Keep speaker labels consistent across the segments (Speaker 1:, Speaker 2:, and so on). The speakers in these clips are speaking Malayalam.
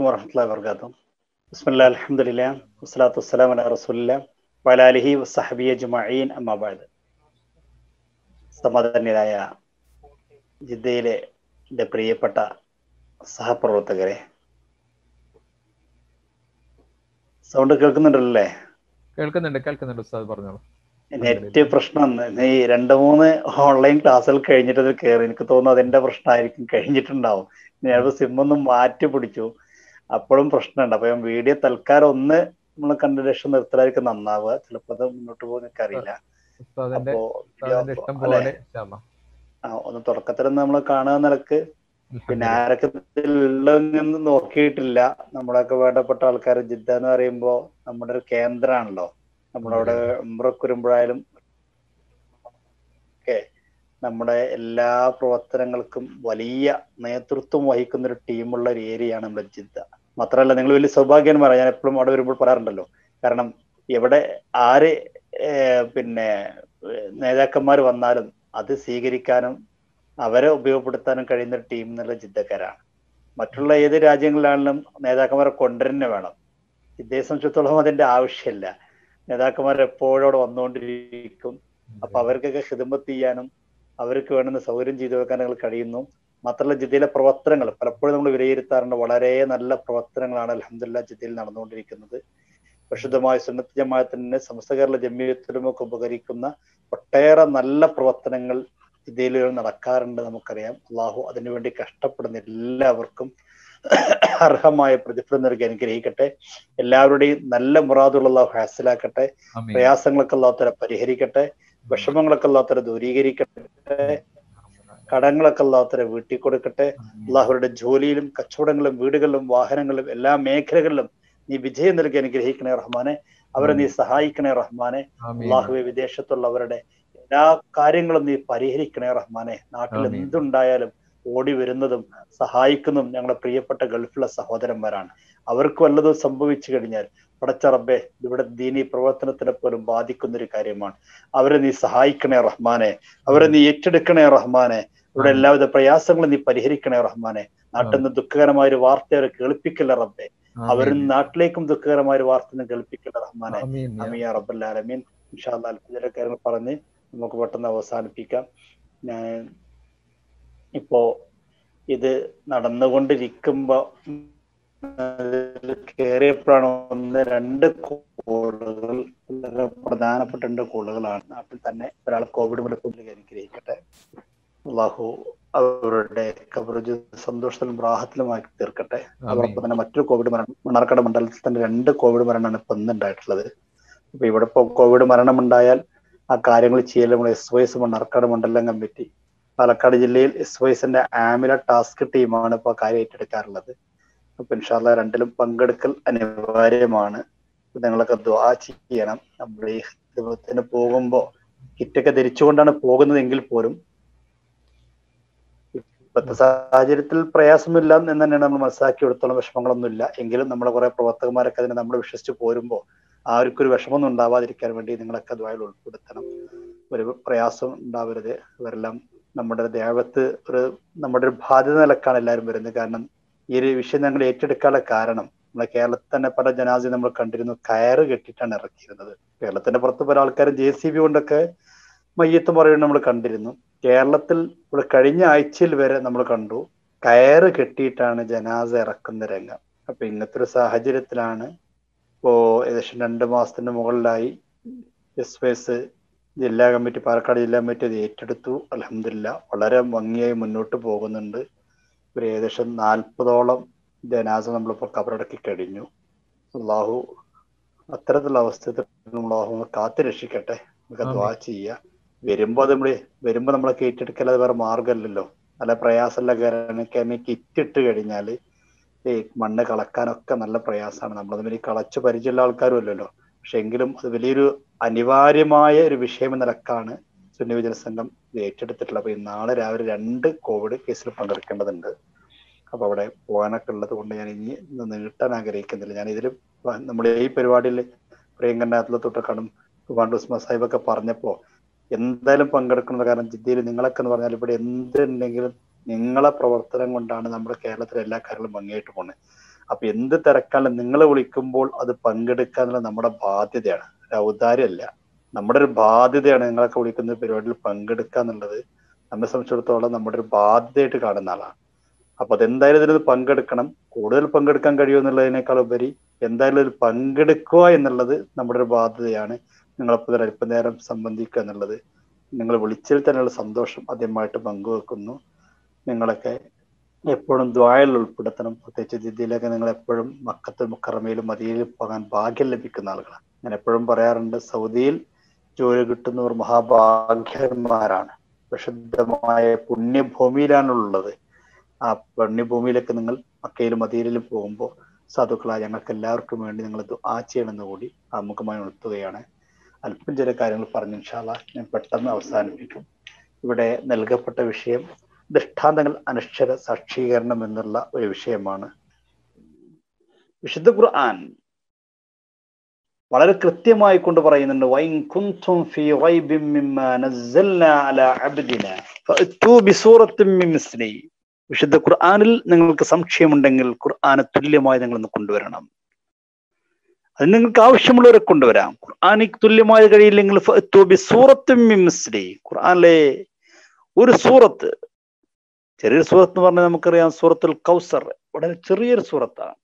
Speaker 1: വറഹ്മത്തുള്ളാഹി വബറകാതുഹു. ബിസ്മില്ലാഹിൽ അൽഹംദുലില്ലാഹ് വസ്സലാത്തു വസ്സലാമു അലാ റസൂലില്ലാഹ് വഅലാ ആലിഹി വസ്സഹ്ബിഹി അജ്മഈൻ അമ്മാ ബഅദ്. സമാദരണീയരായ ജിദ്ദയിലെ എൻ്റെ പ്രിയപ്പെട്ട സഹപ്രവർത്തകരെ, സൗണ്ട് കേൾക്കുന്നുണ്ടല്ലേ?
Speaker 2: കേൾക്കുന്നുണ്ട് ഉസ്താദ്, പറഞ്ഞോളൂ.
Speaker 1: നെറ്റ് പ്രശ്നം. ഈ 2-3 ഓൺലൈൻ ക്ലാസ്സുകൾ കഴിഞ്ഞിട്ട് അത് കയറി. എനിക്ക് തോന്നുന്നു അതിന്റെ പ്രശ്നമായിരിക്കും, കഴിഞ്ഞിട്ടുണ്ടാവും. ഞാൻ സിമ്മൊന്നും മാറ്റി പിടിച്ചു, അപ്പോഴും പ്രശ്നമുണ്ട്. അപ്പൊ ഞാൻ വീഡിയോ തൽക്കാലം ഒന്ന് നമ്മൾ കണ്ട ലക്ഷം നിർത്തലായിരിക്കും നന്നാവുക. ചിലപ്പോൾ അത് മുന്നോട്ട് പോകുന്ന എനിക്ക് അറിയില്ല. അപ്പോ അല്ലെ, ഒന്ന് തുടക്കത്തിൽ നമ്മൾ കാണുക നിലക്ക് പിന്നെ ആരൊക്കെ ഉള്ളതെന്ന് നോക്കിയിട്ടില്ല. നമ്മളൊക്കെ വേണ്ടപ്പെട്ട ആൾക്കാർ. ജിദ്ദ എന്ന് പറയുമ്പോൾ നമ്മുടെ ഒരു കേന്ദ്രമാണല്ലോ. നമ്മളവിടെ ഉംറക്ക് വരുമ്പോഴായാലും ഒക്കെ നമ്മുടെ എല്ലാ പ്രവർത്തനങ്ങൾക്കും വലിയ നേതൃത്വം വഹിക്കുന്ന ഒരു ടീമുള്ള ഒരു ഏരിയയാണ് നമ്മുടെ ജിദ്ദ. മാത്രമല്ല, നിങ്ങൾ വലിയ സൗഭാഗ്യന്മാരാണ്. ഞാൻ എപ്പോഴും അവിടെ വരുമ്പോൾ പറയാറുണ്ടല്ലോ. കാരണം എവിടെ ആര് പിന്നെ നേതാക്കന്മാർ വന്നാലും അത് സ്വീകരിക്കാനും അവരെ ഉപയോഗപ്പെടുത്താനും കഴിയുന്ന ഒരു ടീം എന്നുള്ള ജിദ്ദക്കാരാണ്. മറ്റുള്ള ഏത് രാജ്യങ്ങളിലാണെങ്കിലും നേതാക്കന്മാരെ കൊണ്ടുതന്നെ വേണം. ജിദ്ദയെ സംബന്ധിച്ചിടത്തോളം അതിന്റെ ആവശ്യമില്ല. നേതാക്കന്മാർ എപ്പോഴും അവിടെ വന്നുകൊണ്ടിരിക്കും. അപ്പൊ അവർക്കൊക്കെ ഖിദ്മത്ത് ചെയ്യാനും അവർക്ക് വേണ്ടുന്ന സൗകര്യം ചെയ്തു വെക്കാൻ കഴിയുന്നു. മാത്രമല്ല, ജിദ്ദയിലെ പ്രവർത്തനങ്ങൾ പലപ്പോഴും നമ്മൾ വിലയിരുത്താറുണ്ട്. വളരെ നല്ല പ്രവർത്തനങ്ങളാണ് അൽഹംദുലില്ലാഹ് ജിദ്ദയിൽ നടന്നുകൊണ്ടിരിക്കുന്നത്. പ്രശുദ്ധമായ സുന്നത്ത് ജമാഅത്തിന്, സമസ്ത കേരള ജംഇയ്യത്തുലമക്ക് ഉപകരിക്കുന്ന ഒട്ടേറെ നല്ല പ്രവർത്തനങ്ങൾ ജിദ്ദയിൽ നടക്കാറുണ്ട്. നമുക്കറിയാം. അള്ളാഹു അതിനുവേണ്ടി കഷ്ടപ്പെടുന്ന എല്ലാവർക്കും അർഹമായ പ്രതിഫലം നൽകി അനുഗ്രഹിക്കട്ടെ. എല്ലാവരുടെയും നല്ല മുറാദുള്ള അള്ളാഹു ഹാസിലാക്കട്ടെ. പ്രയാസങ്ങളൊക്കെ അള്ളാഹുതആല പരിഹരിക്കട്ടെ. വിഷമങ്ങളൊക്കെ അള്ളാഹുതആല ദൂരീകരിക്കട്ടെ. കടങ്ങളൊക്കെ അള്ളാഹുതആല വീട്ടി കൊടുക്കട്ടെ. അള്ളാഹുരുടെ ജോലിയിലും കച്ചവടങ്ങളിലും വീടുകളിലും വാഹനങ്ങളിലും എല്ലാ മേഖലകളിലും നീ വിജയം നൽകി അനുഗ്രഹിക്കണേ റഹ്മാനെ. അവരെ നീ സഹായിക്കണേ റഹ്മാനെ. അള്ളാഹുവെ, വിദേശത്തുള്ളവരുടെ എല്ലാ കാര്യങ്ങളും നീ പരിഹരിക്കണേ റഹ്മാനെ. നാട്ടിൽ എന്തുണ്ടായാലും ഓടി വരുന്നതും സഹായിക്കുന്നതും ഞങ്ങളുടെ പ്രിയപ്പെട്ട ഗൾഫിലെ സഹോദരന്മാരാണ്. അവർക്ക് വല്ലതും സംഭവിച്ചു കഴിഞ്ഞാൽ പടച്ച റബ്ബേ, ഇവിടെ ദീനി പ്രവർത്തനത്തിനെ പോലും ബാധിക്കുന്ന ഒരു കാര്യമാണ്. അവരെ നീ സഹായിക്കണേ റഹ്മാനെ. അവരെ നീ ഏറ്റെടുക്കണേ റഹ്മാനെ. ഇവിടെ എല്ലാവിധ പ്രയാസങ്ങളും നീ പരിഹരിക്കണേ റഹ്മാനെ. നാട്ടിൽ നിന്ന് ദുഃഖകരമായ ഒരു വാർത്ത അവരെ കേൾപ്പിക്കില്ല റബ്ബേ. അവരും നാട്ടിലേക്കും ദുഃഖകരമായ ഒരു വാർത്ത കേൾപ്പിക്കില്ല റഹ്മാനെ. അമീൻ യാ റബ്ബൽ ആലമീൻ. ഇൻഷാ അല്ലാഹ് അല്പ കാര്യങ്ങൾ പറഞ്ഞ് നമുക്ക് പെട്ടെന്ന് അവസാനിപ്പിക്കാം. ഞാൻ ഇപ്പോ ഇത് നടന്നുകൊണ്ടിരിക്കുമ്പോ കേറിയപ്പോഴാണ് 1-2 കോളുകൾ, വളരെ പ്രധാനപ്പെട്ട 2 കോളുകളാണ്. നാട്ടിൽ തന്നെ ഒരാൾ കോവിഡ് മൂലം അനുഗ്രഹിക്കട്ടെ. അള്ളാഹു അവരുടെ ഖബറ് സന്തോഷത്തിലും റാഹത്തിലുമാക്കി തീർക്കട്ടെ. അതോടൊപ്പം തന്നെ മറ്റൊരു കോവിഡ് മരണം, മണ്ണാർക്കാട് മണ്ഡലത്തിൽ തന്നെ 2 കോവിഡ് മരണമാണ് ഇപ്പൊ ഇന്നുണ്ടായിട്ടുള്ളത്. അപ്പൊ ഇവിടെ ഇപ്പോൾ കോവിഡ് മരണമുണ്ടായാൽ ആ കാര്യങ്ങൾ ചെയ്യൽ നമ്മൾ SYS മണ്ണാർക്കാട് മണ്ഡലം കമ്മിറ്റി, പാലക്കാട് ജില്ലയിൽ SYSന്റെ ആമില ടാസ്ക് ടീമാണ് ഇപ്പോൾ കാര്യം ഏറ്റെടുക്കാറുള്ളത്. അപ്പൊ ഇൻഷാ അല്ലാഹ് രണ്ടിലും പങ്കെടുക്കൽ അനിവാര്യമാണ്. നിങ്ങളൊക്കെ ദുആ ചെയ്യണം. നമ്മൾ ഈ ഖിദ്മത്തിന് പോകുമ്പോൾ കിറ്റൊക്കെ ധരിച്ചുകൊണ്ടാണ് പോകുന്നതെങ്കിൽ പോലും ഇപ്പോഴത്തെ സാഹചര്യത്തിൽ പ്രയാസമൊന്നുമില്ല എന്ന് തന്നെയാണ് നമ്മൾ മനസ്സിലാക്കി എടുത്തോളം. വിഷമങ്ങളൊന്നുമില്ല. എങ്കിലും നമ്മളെ കുറെ പ്രവർത്തകന്മാരൊക്കെ അതിനെ നമ്മൾ വിശ്വസിച്ച് പോരുമ്പോൾ ആർക്കൊരു വിഷമമൊന്നും ഉണ്ടാവാതിരിക്കാൻ വേണ്ടി നിങ്ങളൊക്കെ ദുആയിൽ ഉൾപ്പെടുത്തണം. ഒരു പ്രയാസം ഉണ്ടാവരുത്. ഇവരെല്ലാം നമ്മുടെ ദേവത്ത് നമ്മുടെ ഒരു ബാധ്യത നിലക്കാണ് എല്ലാവരും വരുന്നത്. കാരണം ഈ ഒരു വിഷയം ഞങ്ങൾ ഏറ്റെടുക്കാനുള്ള കാരണം, നമ്മളെ കേരളത്തിൽ തന്നെ പല ജനാസയും നമ്മൾ കണ്ടിരുന്നു, കയറ് കെട്ടിയിട്ടാണ് ഇറക്കിയിരുന്നത്. കേരളത്തിന്റെ പുറത്ത് പല ആൾക്കാരും JCB കൊണ്ടൊക്കെ മയ്യത്ത് പറയുന്നത് നമ്മൾ കണ്ടിരുന്നു. കേരളത്തിൽ ഇവിടെ കഴിഞ്ഞ ആഴ്ചയിൽ വരെ നമ്മൾ കണ്ടു കയറ് കെട്ടിയിട്ടാണ് ജനാസ ഇറക്കുന്ന രംഗം. അപ്പൊ ഇങ്ങനത്തെ ഒരു സാഹചര്യത്തിലാണ് ഇപ്പോ ഏകദേശം 2 മാസത്തിന് മുകളിലായി SYS ജില്ലാ കമ്മിറ്റി, പാലക്കാട് ജില്ലാ കമ്മിറ്റി അത് ഏറ്റെടുത്തു. അൽഹംദുലില്ലാഹ് വളരെ ഭംഗിയായി മുന്നോട്ട് പോകുന്നുണ്ട്. ഒരു ഏകദേശം 40ഓളം ജനാസ നമ്മളിപ്പോൾ കബറടക്കി കഴിഞ്ഞു. അള്ളാഹു അത്തരത്തിലുള്ള അവസ്ഥ അള്ളാഹു കാത്തു രക്ഷിക്കട്ടെ. നമുക്ക് ദുആ ചെയ്യുക. വരുമ്പോ നമ്മളൊക്കെ ഏറ്റെടുക്കല്ലാതെ വേറെ മാർഗമല്ലല്ലോ. നല്ല പ്രയാസമുള്ള കാരണം കിറ്റിട്ട് കഴിഞ്ഞാൽ ഈ മണ്ണ് കളക്കാനൊക്കെ നല്ല പ്രയാസമാണ്. നമ്മളതിന് കളച്ച് പരിചയമുള്ള ആൾക്കാരും അല്ലല്ലോ. പക്ഷെ എങ്കിലും അത് വലിയൊരു അനിവാര്യമായ ഒരു വിഷയം എന്ന നിലക്കാണ് സുന്നി വിജന സംഘം ഇത് ഏറ്റെടുത്തിട്ടുള്ളത്. അപ്പൊ നാളെ രാവിലെ 2 കോവിഡ് കേസിൽ പങ്കെടുക്കേണ്ടതുണ്ട്. അപ്പൊ അവിടെ പോകാനൊക്കെ ഉള്ളത് കൊണ്ട് ഞാൻ ഇനി നീട്ടാൻ ആഗ്രഹിക്കുന്നില്ല. ഞാൻ ഇതിൽ നമ്മുടെ ഈ പരിപാടിയിൽ പ്രിയങ്കരനാഥിലെ തൊട്ടക്കാടും ഉസ്മാൻ സാഹിബൊക്കെ പറഞ്ഞപ്പോ എന്തായാലും പങ്കെടുക്കുന്നത്. കാരണം ജിദ്ദയിൽ നിങ്ങളൊക്കെ എന്ന് പറഞ്ഞാൽ ഇവിടെ എന്തുണ്ടെങ്കിലും നിങ്ങളെ പ്രവർത്തനം കൊണ്ടാണ് നമ്മുടെ കേരളത്തിലെ എല്ലാ കാര്യങ്ങളും ഭംഗിയായിട്ട് പോകുന്നത്. അപ്പൊ എന്ത് തിരക്കാണ് നിങ്ങളെ വിളിക്കുമ്പോൾ അത് പങ്കെടുക്കാന്നുള്ള നമ്മുടെ ബാധ്യതയാണ്, ഒരു ഔദാര്യമല്ല, നമ്മുടെ ഒരു ബാധ്യതയാണ്. നിങ്ങളൊക്കെ വിളിക്കുന്ന പരിപാടിയിൽ പങ്കെടുക്കുക എന്നുള്ളത് നമ്മെ സംബന്ധിച്ചിടത്തോളം നമ്മുടെ ഒരു ബാധ്യതയായിട്ട് കാണുന്ന ആളാണ്. അപ്പൊ അതെന്തായാലും ഇതിൽ പങ്കെടുക്കണം. കൂടുതൽ പങ്കെടുക്കാൻ കഴിയുമെന്നുള്ളതിനേക്കാൾ ഉപരി എന്തായാലും ഇതിൽ പങ്കെടുക്കുക എന്നുള്ളത് നമ്മുടെ ഒരു ബാധ്യതയാണ്. നിങ്ങളപ്പോൾ ഇതിൽ അല്പനേരം സംബന്ധിക്കുക എന്നുള്ളത്, നിങ്ങൾ വിളിച്ചതിൽ തന്നെയുള്ള സന്തോഷം ആദ്യമായിട്ട് പങ്കുവെക്കുന്നു. നിങ്ങളൊക്കെ എപ്പോഴും ദ്വായിൽ ഉൾപ്പെടുത്തണം. പ്രത്യേകിച്ച് ജിദ്ദയിലൊക്കെ നിങ്ങൾ എപ്പോഴും മക്കത്തുൽ മുക്കറമയിലും മദീനയിലും പോകാൻ ഭാഗ്യം ലഭിക്കുന്ന ആളുകളാണ്. ഞാൻ എപ്പോഴും പറയാറുണ്ട്, സൗദിയിൽ ജോലി കിട്ടുന്നവർ മഹാഭാഗ്യന്മാരാണ്. പ്രസിദ്ധമായ പുണ്യഭൂമിയിലാണുള്ളത്. ആ പുണ്യഭൂമിയിലൊക്കെ നിങ്ങൾ മക്കയിലും മദീനയിലും പോകുമ്പോൾ സാധുക്കളായ ഞങ്ങൾക്ക് എല്ലാവർക്കും വേണ്ടി നിങ്ങൾ ദുആ ചെയ്യണമെന്ന് കൂടി ആമുഖമായി ഉണർത്തുകയാണ്. അല്പം ചില കാര്യങ്ങൾ പറഞ്ഞു ഇൻഷാ അല്ലാഹ് ഞാൻ പെട്ടെന്ന് അവസാനിപ്പിക്കും. ഇവിടെ നൽകപ്പെട്ട വിഷയം ദൃഷ്ടാന്തങ്ങൾ അനക്ഷര സാക്ഷീകരണം എന്നുള്ള ഒരു വിഷയമാണ്. വിശുദ്ധ ഖുർആൻ വളരെ കൃത്യമായി കൊണ്ട് പറയുന്നുണ്ട്, വൈൻ കുൻതും ഫീ റൈബിൻ മിമ്മാ നസ്സൽനാ അലാ അബ്ദിനാ ഫഅ്തൂ ബിസൂറത്തിൻ മിൻ മിസ്ലി. വിശുദ്ധ ഖുർആനിൽ നിങ്ങൾക്ക് സംശയമുണ്ടെങ്കിൽ ഖുർആനെ തുല്യമായി നിങ്ങളൊന്ന് കൊണ്ടുവരണം. അത് നിങ്ങൾക്ക് ആവശ്യമുള്ളവരെ കൊണ്ടുവരാം. ഖുർആനിക്ക് തുല്യമായി കഴിയില്ലെങ്കിൽ ഫഅ്തൂ ബിസൂറത്തിൻ മിൻ മിസ്ലി. ഖുർആനിലെ ഒരു സൂറത്ത്, ചെറിയൊരു സൂറത്ത് എന്ന് പറഞ്ഞാൽ നമുക്കറിയാം സൂറത്തുൽ കൗസർ വളരെ ചെറിയൊരു സൂറത്താണ്.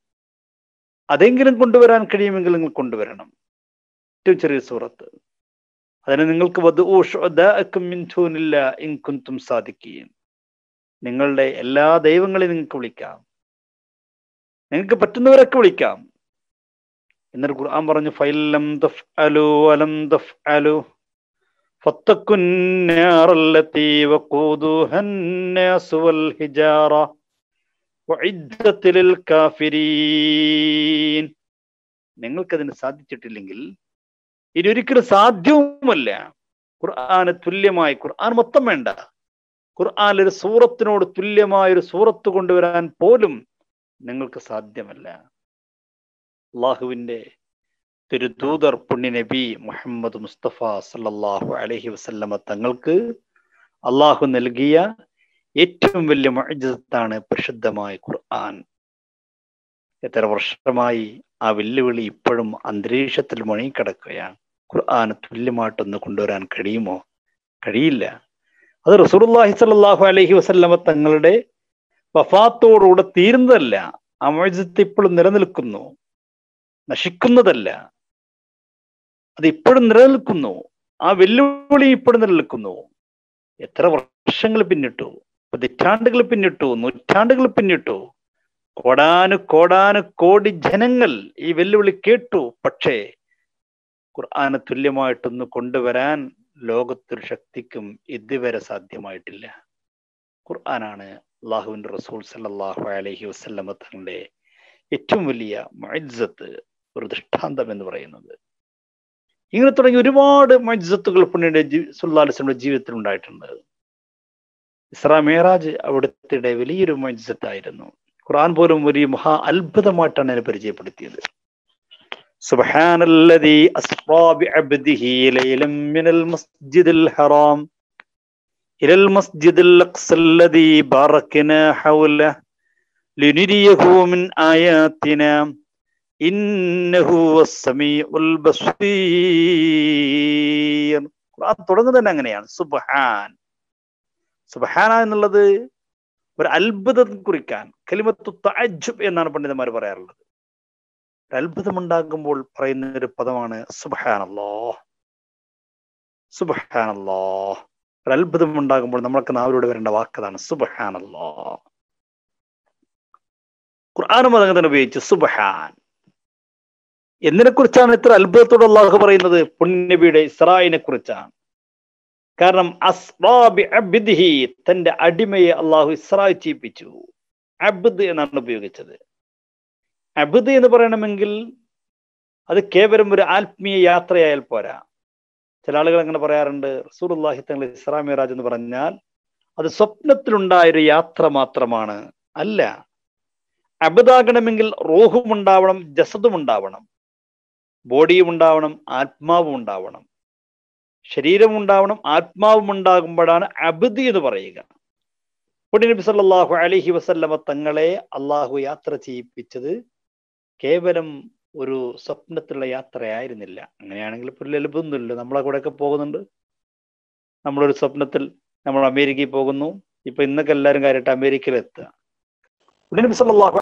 Speaker 1: അതെങ്കിലും കൊണ്ടുവരാൻ കഴിയുമെങ്കിൽ നിങ്ങൾ കൊണ്ടുവരണം. ഏറ്റവും ചെറിയ സൂറത്ത്. അതിന് നിങ്ങൾക്ക് വദ്ഉ ശുഹദാഅക്കും മിൻ ദൂനില്ലാഹി ഇൻ കുൻതും സാദിഖീൻ. നിങ്ങളുടെ എല്ലാ ദൈവങ്ങളെയും നിങ്ങൾക്ക് വിളിക്കാം, നിങ്ങൾക്ക് പറ്റുന്നവരൊക്കെ വിളിക്കാം. എന്നിട്ട് ഖുർആൻ പറഞ്ഞു, ഫൈലം തഫ്അലു വലം തഫ്അലു ഫത്തഖുൻ നാറല്ലതി വഖൂദുഹാ അന്നാസു വൽ ഹിജാറ വഇദ്ദത ലിൽ കാഫിരീൻ. നിങ്ങൾക്കതിന് സാധിച്ചിട്ടില്ലെങ്കിൽ, ഇനി ഒരിക്കലും സാധ്യവുമല്ല ഖുർആന് തുല്യമായി, ഖുർആൻ മൊത്തം വേണ്ട, ഖുർആനിൽ ഒരു സൂറത്തിനോട് തുല്യമായ ഒരു സൂറത്ത് കൊണ്ടുവരാൻ പോലും നിങ്ങൾക്ക് സാധ്യമല്ല. അള്ളാഹുവിന്റെ തിരുദൂതർ പുണ്യ നബി മുഹമ്മദ് മുസ്തഫ സല്ലല്ലാഹു അലൈഹി വസല്ലമ തങ്ങൾക്ക് അള്ളാഹു നൽകിയ ഏറ്റവും വലിയ മുഅ്ജിസത്താണ് പരിശുദ്ധമായ ഖുർആൻ. എത്ര വർഷമായി ആ വെല്ലുവിളി ഇപ്പോഴും അന്തരീക്ഷത്തിൽ മുഴങ്ങിക്കിടക്കുകയാണ്. ഖുർആന് തുല്യമായിട്ടൊന്ന് കൊണ്ടുവരാൻ കഴിയുമോ? കഴിയില്ല. അത് റസൂലുള്ളാഹി സ്വല്ലല്ലാഹു അലൈഹി വസല്ലമ തങ്ങളുടെ വഫാത്തോടുകൂടെ തീരുന്നതല്ല. ആ മുഅ്ജിസത്ത് ഇപ്പോഴും നിലനിൽക്കുന്നു, നശിക്കുന്നതല്ല. അത് ഇപ്പോഴും നിലനിൽക്കുന്നു. ആ വെല്ലുവിളി ഇപ്പോഴും നിലനിൽക്കുന്നു. എത്ര വർഷങ്ങൾ പിന്നിട്ടു, പതിറ്റാണ്ടുകൾ പിന്നിട്ടു, നൂറ്റാണ്ടുകൾ പിന്നിട്ടു. കോടാനു കോടി ജനങ്ങൾ ഈ വെല്ലുവിളി കേട്ടു. പക്ഷേ ഖുർആന് തുല്യമായിട്ടൊന്ന് കൊണ്ടുവരാൻ ലോകത്തൊരു ശക്തിക്കും ഇതുവരെ സാധ്യമായിട്ടില്ല. ഖുർആനാണ് അള്ളാഹുവിന്റെ റസൂൽ സല്ലല്ലാഹു അലൈഹി വസല്ലമ തങ്ങളുടെ ഏറ്റവും വലിയ മുഅ്ജിസത്ത്, ഒരു ദൃഷ്ടാന്തം എന്ന് പറയുന്നത്. ഇങ്ങനെ തുടങ്ങി ഒരുപാട് മുഅ്ജിസത്തുകൾ പുണ്യനബി സല്ലല്ലാഹു അലൈഹി വസല്ലമയുടെ ജീവിതത്തിൽ ഉണ്ടായിട്ടുണ്ട്. ഇസ്രാ മിഅ്റാജ് അവിടുത്തെ വലിയൊരു മുഅ്ജിസത്തായിരുന്നു. ഖുർആൻ പോലും ഒരു മഹാ അത്ഭുതമായിട്ടാണ് അതിനെ പരിചയപ്പെടുത്തിയത്. സുബ്ഹാനല്ലദീ അസ്റാ ബിഅബ്ദിഹി ലൈലൻ മിനൽ മസ്ജിദിൽ ഹറാം ഇലൽ മസ്ജിദിൽ അഖ്സല്ലദീ ബാറക്നാ ഹൗലഹു ലിനുരിയഹു മിൻ ആയാതിനാ ഇന്നഹു വസ്സമീഉൽ ബസീർ. ഖുർആൻ തുടങ്ങുന്നത് തന്നെ അങ്ങനെയാണ്. സുബ്ഹാന എന്നുള്ളത് ഒരു അത്ഭുതം കുറിക്കാൻ, കലിമത്തു തഅജ്ജുബ് എന്നാണ് പണ്ഡിതന്മാർ പറയാറുള്ളത്. ഒരു അത്ഭുതമുണ്ടാകുമ്പോൾ പറയുന്ന ഒരു പദമാണ് സുബ്ഹാനല്ലാഹ്. സുബ്ഹാനല്ലാഹ്. ഒരു അത്ഭുതം ഉണ്ടാകുമ്പോൾ നമ്മൾക്ക് നാവിലൂടെ വരേണ്ട വാക്കതാണ് സുബ്ഹാനല്ലാഹ്. ഖുർആനും അതങ്ങനെ തന്നെ ഉപയോഗിച്ചു സുബ്ഹാൻ. എന്തിനെ കുറിച്ചാണ് ഇത്ര അത്ഭുതത്തോടെ അള്ളാഹു പറയുന്നത്? പുണ്യനബിയുടെ ഇസ്രായിനെ കുറിച്ചാണ്. കാരണം അസ്റാ ബിഅബ്ദിഹി, തന്റെ അടിമയെ അള്ളാഹു ഇസ്രായ് ചെയ്യിപ്പിച്ചു. അബ്ദ് എന്നാണ് ഉപയോഗിച്ചത്. അബ്ദ് എന്ന് പറയണമെങ്കിൽ അത് കേവലം ഒരു ആത്മീയ യാത്രയായാൽ പോരാ. ചില ആളുകൾ അങ്ങനെ പറയാറുണ്ട്, റസൂലുള്ളാഹി തങ്ങൾ ഇസ്രാ മിഅ്റാജ് എന്ന് പറഞ്ഞാൽ അത് സ്വപ്നത്തിലുണ്ടായൊരു യാത്ര മാത്രമാണ്. അല്ല, അബ്ദാകണമെങ്കിൽ റൂഹും ഉണ്ടാവണം, ജസദും ഉണ്ടാവണം, ബോഡിയും ഉണ്ടാവണം, ആത്മാവും ഉണ്ടാവണം. ശരീരം ഉണ്ടാവണം, ആത്മാവും ഉണ്ടാകുമ്പോഴാണ് അബ്ദ് എന്ന് പറയുക. പുണ്യ നബി സല്ലല്ലാഹു അലൈഹി വസല്ലമ തങ്ങളെ അള്ളാഹു യാത്ര ചെയ്യിപ്പിച്ചത് കേവലം ഒരു സ്വപ്നത്തിലുള്ള യാത്രയായിരുന്നില്ല. അങ്ങനെയാണെങ്കിൽ ഇപ്പോൾ ലഭ്യമൊന്നുമില്ല. നമ്മളെ കൂടെയൊക്കെ പോകുന്നുണ്ട്. നമ്മളൊരു സ്വപ്നത്തിൽ നമ്മൾ അമേരിക്കയിൽ പോകുന്നു. ഇപ്പൊ ഇന്നൊക്കെ എല്ലാവരും കാര്യമായിട്ട് അമേരിക്കയിൽ എത്തുക. നബി സല്ലല്ലാഹു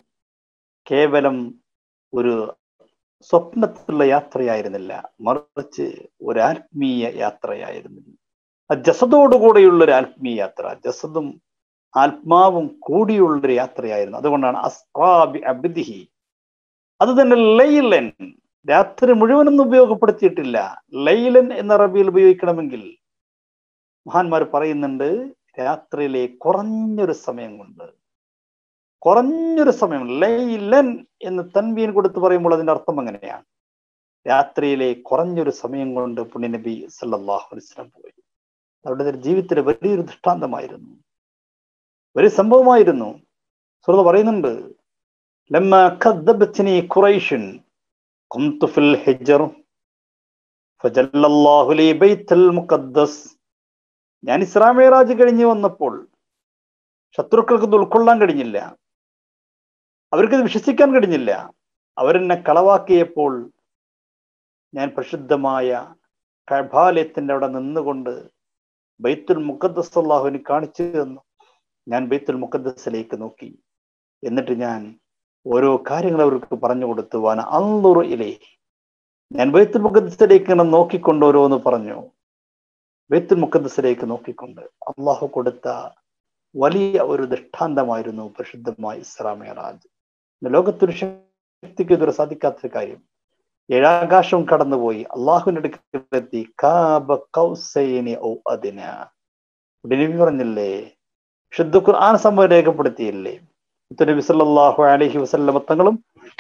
Speaker 1: കേവലം ഒരു സ്വപ്നത്തിലുള്ള യാത്രയായിരുന്നില്ല, മറിച്ച് ഒരു ആത്മീയ യാത്രയായിരുന്നില്ല. ജസദോടുകൂടെയുള്ള ഒരു ആത്മീയ യാത്ര, ജസദും ആത്മാവും കൂടിയുള്ളൊരു യാത്രയായിരുന്നു. അതുകൊണ്ടാണ് അസ്റാബി അബ്ദിഹി, അത് തന്നെ ലൈലൻ, രാത്രി മുഴുവനൊന്നും ഉപയോഗപ്പെടുത്തിയിട്ടില്ല. ലൈലൻ എന്ന അറബിയിൽ ഉപയോഗിക്കണമെങ്കിൽ മഹാന്മാർ പറയുന്നുണ്ട്, രാത്രിയിലെ കുറഞ്ഞൊരു സമയം കൊണ്ട്, കുറഞ്ഞൊരു സമയം. ലൈലൻ എന്ന് തൻവീൻ കൊടുത്ത് പറയുമ്പോൾ അതിന്റെ അർത്ഥം അങ്ങനെയാണ്. രാത്രിയിലെ കുറഞ്ഞൊരു സമയം കൊണ്ട് പുണ്യനബി സല്ലല്ലാഹു അലൈഹി വസല്ലം പോയി. അവരുടെ ജീവിതത്തിലെ വലിയൊരു ദൃഷ്ടാന്തമായിരുന്നു, ഒരു സംഭവമായിരുന്നു. സുഹൃത്ത് പറയുന്നുണ്ട്, ലമ്മ കദ്ദബത്നി ഖുറൈശുൻ കുന്തു ഫിൽ ഹിജ്ർ ഫജല്ലല്ലാഹു ലി ബൈത്തുൽ മുഖദ്ദസ്. ഞാൻ ഇസ്രാ മിഅ്റാജ് കഴിഞ്ഞു വന്നപ്പോൾ ശത്രുക്കൾക്ക് ഇത് ഉൾക്കൊള്ളാൻ കഴിഞ്ഞില്ല, അവർക്കിത് വിശ്വസിക്കാൻ കഴിഞ്ഞില്ല. അവരെന്നെ കളവാക്കിയപ്പോൾ ഞാൻ പ്രസിദ്ധമായ കഅബാലയത്തിന്റെ അവിടെ നിന്നുകൊണ്ട് ബൈത്തുൽ മുഖദ്ദസ് അല്ലാഹുവിനെ കാണിച്ചു തന്നു. ഞാൻ ബൈത്തുൽ മുഖദ്ദസിലേക്ക് നോക്കി, എന്നിട്ട് ഞാൻ ഓരോ കാര്യങ്ങൾ അവർക്ക് പറഞ്ഞു കൊടുത്തു. വാന അൻദുറു ഇലൈഹി, ഞാൻ ബൈത്തുൽ മുഖദ്ദസിലേക്ക് നോക്കിക്കൊണ്ട് ഓരോന്ന് പറഞ്ഞു. ബൈത്തുൽ മുഖദ്ദസിലേക്ക് നോക്കിക്കൊണ്ട് അള്ളാഹു കൊടുത്ത വലിയ ഒരു ദൃഷ്ടാന്തമായിരുന്നു പരിശുദ്ധമായ ഇസ്രാ മിഅ്റാജ്. ലോകത്തൊരു ശക്തിക്ക് ഇതുവരെ സാധിക്കാത്തൊരു കാര്യം. ഏഴാകാശവും കടന്നുപോയി അള്ളാഹുവിന്റെ അടുക്കലെത്തി. കാബ ഖൗസൈനി ഔ അദ്നാ. നബി പറഞ്ഞില്ലേ, വിശുദ്ധ ഖുർആൻ സംഭവം രേഖപ്പെടുത്തിയില്ലേ, നബി സല്ലല്ലാഹു അലൈഹി വസല്ലം തങ്ങളും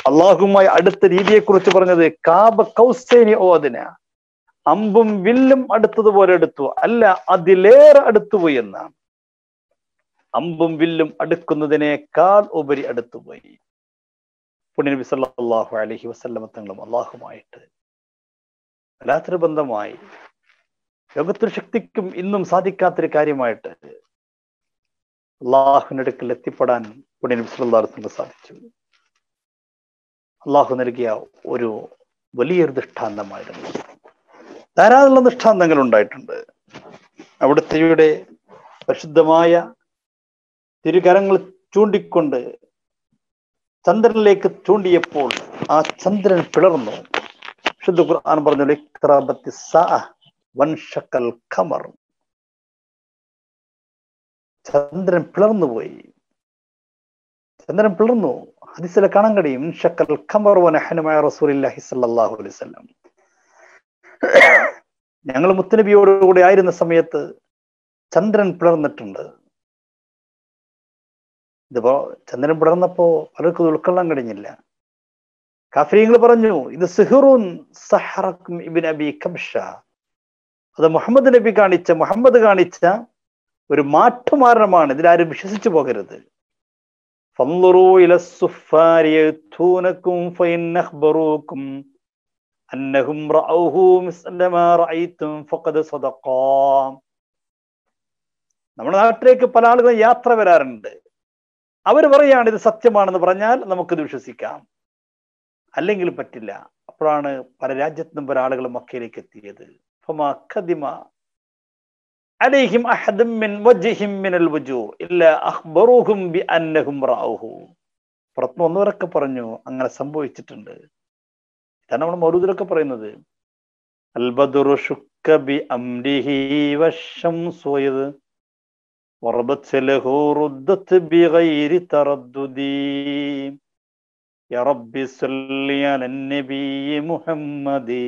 Speaker 1: അള്ളാഹുമായി അടുത്ത രീതിയെ കുറിച്ച് പറഞ്ഞത് കാബ ഖൗസൈനി ഔ അദ്നാ, അമ്പും വില്ലും അടുത്തതുപോലെ അടുത്തു, അല്ല അതിലേറെ അടുത്തുപോയി എന്നാണ്. അമ്പും വില്ലും അടുക്കുന്നതിനേക്കാൾ ഉപരി അടുത്തുപോയി പുണ്യനബി സല്ലല്ലാഹു അലൈഹി വസല്ലം തങ്ങളും അള്ളാഹുമായിട്ട് വല്ലാത്തൊരു ബന്ധമായി. ലോകത്തൊരു ശക്തിക്കും ഇന്നും സാധിക്കാത്തൊരു കാര്യമായിട്ട് അള്ളാഹുവിന്റെ അടുക്കൽ എത്തിപ്പെടാൻ പുണ്യനബി സല്ലല്ലാഹു അലൈഹി വസല്ലം സാധിച്ചു. അള്ളാഹു നൽകിയ ഒരു വലിയൊരു ദൃഷ്ടാന്തമായിരുന്നു. ധാരാളം ദൃഷ്ടാന്തങ്ങൾ ഉണ്ടായിട്ടുണ്ട്. അവിടുത്തെ പരിശുദ്ധമായ തിരുകരങ്ങൾ ചൂണ്ടിക്കൊണ്ട് ചന്ദ്രനിലേക്ക് ചൂണ്ടിയപ്പോൾ ആ ചന്ദ്രൻ പിളർന്നു. വിശുദ്ധ ഖുർആൻ പറഞ്ഞു, ഇഖ്തറബത്തി സ്സാഅ വൻഷക്കൽ ഖമർ. ചന്ദ്രൻ പിളർന്നു പോയി, ചന്ദ്രൻ പിളർന്നു. ഹദീസിലെ കാണാൻ കഴിയും, ഇൻഷക്കൽ ഖമർ വനഹ്നു മഅ റസൂലില്ലാഹി സ്വല്ലല്ലാഹു അലൈഹി വസല്ലം. ഞങ്ങൾ മുത്തുനബിയോടുകൂടി ആയിരുന്ന സമയത്ത് ചന്ദ്രൻ പിളർന്നിട്ടുണ്ട്. ഇതിപ്പോ ചന്ദ്രൻ പിളർന്നപ്പോ പലർക്കും ഉൾക്കൊള്ളാൻ കഴിഞ്ഞില്ല. കാഫിരീങ്ങൾ പറഞ്ഞു, ഇത് സിഹ്റുൻ സഹറക്കും ഇബ്നു അബി കബ്ഷ, അത് മുഹമ്മദ് കാണിച്ച ഒരു മാറ്റുമാരണമാണ്, ഇതിലാരും വിശ്വസിച്ചു പോകരുത്. ഫൻളുറൂ ഇലസ്സുഫാരി യതൂനകും ഫഇൻ അഖ്ബറൂകും അന്നഹും റഅൂഹു മിസ്ലമാ റഅയ്തും ഫഖദ് സദഖാ. നമ്മുടെ നാട്ടിലേക്ക് പല ആളുകളും യാത്ര വരാറുണ്ട്. അവർ പറയാണ് ഇത് സത്യമാണെന്ന് പറഞ്ഞാൽ നമുക്കിത് വിശ്വസിക്കാം, അല്ലെങ്കിൽ പറ്റില്ല. അപ്പോഴാണ് പല രാജ്യത്തുനിന്നും പല ആളുകളും മക്കയിലേക്ക് എത്തിയത്. ഫമാ ഖദിമ അലൈഹിം അഹദും മിൻ വജ്ഹിം മിനൽ വുജൂഹ് ഇല്ലാ അഖ്ബറൂഹും ബിഅന്നഹും റഅൂഹു. പുറത്ത് വന്നവരൊക്കെ പറഞ്ഞു അങ്ങനെ സംഭവിച്ചിട്ടുണ്ട്. ഇതാണ് നമ്മൾ മൗലൂദിലൊക്കെ പറയുന്നത്, അൽ ബദ്റു ശുക്ക ബി അംരിഹി വശംസു വയദ് വറബത് ലഹു റുദ്ദത് ബിഗൈരി തറദ്ദുദി യാ റബ്ബി സല്ലി അലൻ നബി മുഹമ്മദി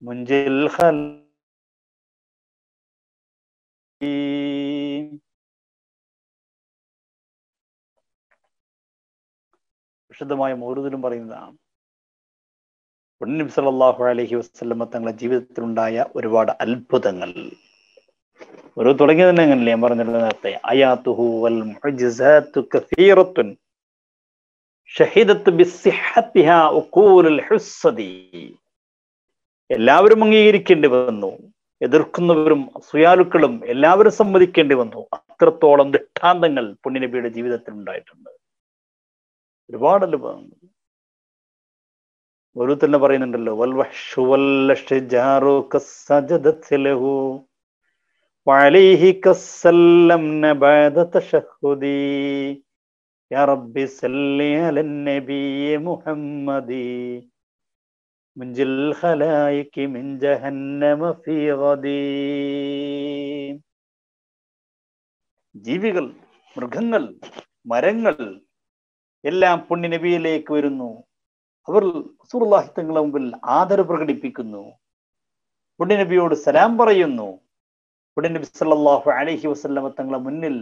Speaker 1: മുൻജിൽ ഖൽ. വിശുദ്ധമായ മൗലൂദിലും പറയുന്നതാണ്. നബി സല്ലല്ലാഹു അലൈഹി വസല്ലം തങ്ങളുടെ ജീവിതത്തിലുണ്ടായ ഒരുപാട് അത്ഭുതങ്ങൾ. ഒരു തുടങ്ങിയ തന്നെ അങ്ങനല്ലേ ഞാൻ പറഞ്ഞിട്ടുള്ള നേരത്തെ, ആയാതുഹു വൽ മുഅ്ജിസാതു കസീറത്തുൻ ഷഹിദത്ത് ബിസ്സിഹത്തിഹാ ഉഖൂലുൽ ഹുസ്സദി. എല്ലാവരും അംഗീകരിക്കേണ്ടി വന്നു, എതിർക്കുന്നവരും അസൂയാലുക്കളും എല്ലാവരും സമ്മതിക്കേണ്ടി വന്നു. അത്രത്തോളം ദൃഷ്ടാന്തങ്ങൾ പുണ്യനബിയുടെ ജീവിതത്തിൽ ഉണ്ടായിട്ടുണ്ട്. ഒരുപാട് അനുഭവങ്ങൾ. ഒരു തന്നെ പറയുന്നുണ്ടല്ലോ, വൽ വഹ്ശു വല്ലഷ്ജാറു കസ്സജദത് ലഹു വഅലൈഹി കസ്സല്ലംന ബഅദ തശഹുദി യാ റബ്ബി സല്ലി അലൻ നബിയ്യി മുഹമ്മദി മുൻജിൽ ഖലായികി മിൻ ജഹന്നമ ഫീ ഗദീ. ജീവികൾ, മൃഗങ്ങൾ, മരങ്ങൾ എല്ലാം പുണ്യ നബിയിലേക്ക് വരുന്നു. അവർ റസൂലുള്ളാഹി തങ്ങളുടെ മുമ്പിൽ ആദരവ് പ്രകടിപ്പിക്കുന്നു, പുണ്യ നബിയോട് സലാം പറയുന്നു. പുണ്യ നബി സല്ലല്ലാഹു അലൈഹി വസല്ലമ തങ്ങളുടെ മുന്നിൽ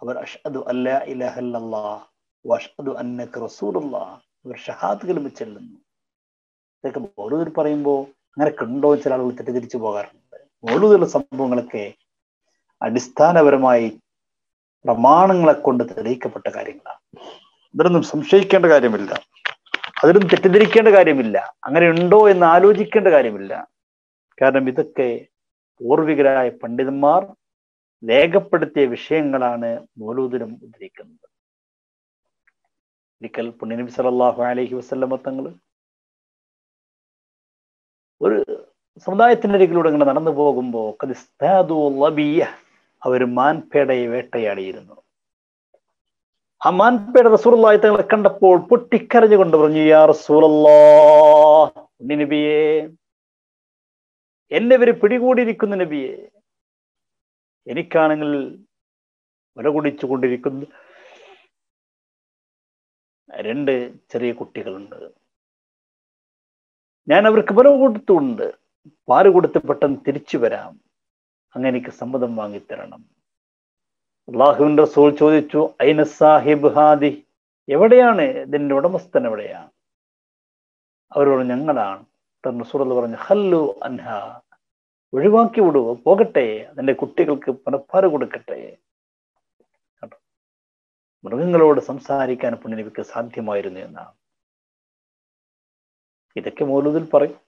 Speaker 1: അവർ അഷ്ഹദു അല്ലാ ഇലാഹ ഇല്ലല്ലാഹ് വഅഷ്ഹദു അന്നക റസൂലുള്ളാഹ് അവർ ഷഹാദത്ത് കലിമ ചൊല്ലുന്നു. ഇതൊക്കെ മൗലൂദിൽ പറയുമ്പോൾ അങ്ങനെ കണ്ടോ ചില ആളുകൾ തെറ്റിദ്ധരിച്ചു പോകാറുണ്ട്. മൗലൂദിലുള്ള സംഭവങ്ങളൊക്കെ അടിസ്ഥാനപരമായി പ്രമാണങ്ങളെ കൊണ്ട് തെളിയിക്കപ്പെട്ട കാര്യങ്ങളാണ്. ഇതിലൊന്നും സംശയിക്കേണ്ട കാര്യമില്ല, അതിലൊന്നും തെറ്റിദ്ധരിക്കേണ്ട കാര്യമില്ല, അങ്ങനെ ഉണ്ടോ എന്ന് ആലോചിക്കേണ്ട കാര്യമില്ല. കാരണം ഇതൊക്കെ പൂർവികരായ പണ്ഡിതന്മാർ രേഖപ്പെടുത്തിയ വിഷയങ്ങളാണ് മൗലൂദിലും ഉദ്ധരിക്കുന്നത്. ഒരിക്കൽ പുണ്യനബി സല്ലല്ലാഹു അലൈഹി വസല്ലമ തങ്ങൾ ഒരു സമുദായത്തിനരികിലൂടെ ഇങ്ങനെ നടന്നു പോകുമ്പോൾ അവർ മാൻപേടയെ വേട്ടയാടിയിരുന്നു. ആ മാൻപേട റസൂലുള്ളാഹി തങ്ങളെ കണ്ടപ്പോൾ പൊട്ടിക്കരഞ്ഞുകൊണ്ട് പറഞ്ഞു, യാ റസൂലല്ലാഹ്, നബിയേ, എന്നെ ഇവര് പിടികൂടിയിരിക്കുന്നു നബിയെ. എനിക്കാണെങ്കിൽ വില കുടിച്ചു കൊണ്ടിരിക്കുന്നു 2 ചെറിയ കുട്ടികളുണ്ട്. ഞാൻ അവർക്ക് വില കൊടുത്തുണ്ട്, പാല് കൊടുത്ത് പെട്ടെന്ന് തിരിച്ചു വരാം, അങ്ങനെ എനിക്ക് സമ്മതം വാങ്ങിത്തരണം. അല്ലാഹുവിന്റെ റസൂൽ ചോദിച്ചു, ഐന സാഹിബ് ഹാദി, എവിടെയാണ് ഇതിന്റെ ഉടമസ്ഥൻ, എവിടെയാണ്? അവർ പറഞ്ഞു, ഞങ്ങളാണ്. റസൂൽ പറഞ്ഞു, ഹല്ലു അൻഹ, ഒഴിവാക്കി വിടുവോ, പോകട്ടെ, അതിന്റെ കുട്ടികൾക്ക് പനപ്പാല് കൊടുക്കട്ടെ. മൃഗങ്ങളോട് സംസാരിക്കാൻ പുണ്യനബിക്ക് സാധ്യമായിരുന്നു എന്നാണ്. ഇതൊക്കെ മൗലൂദിൽ പറയും.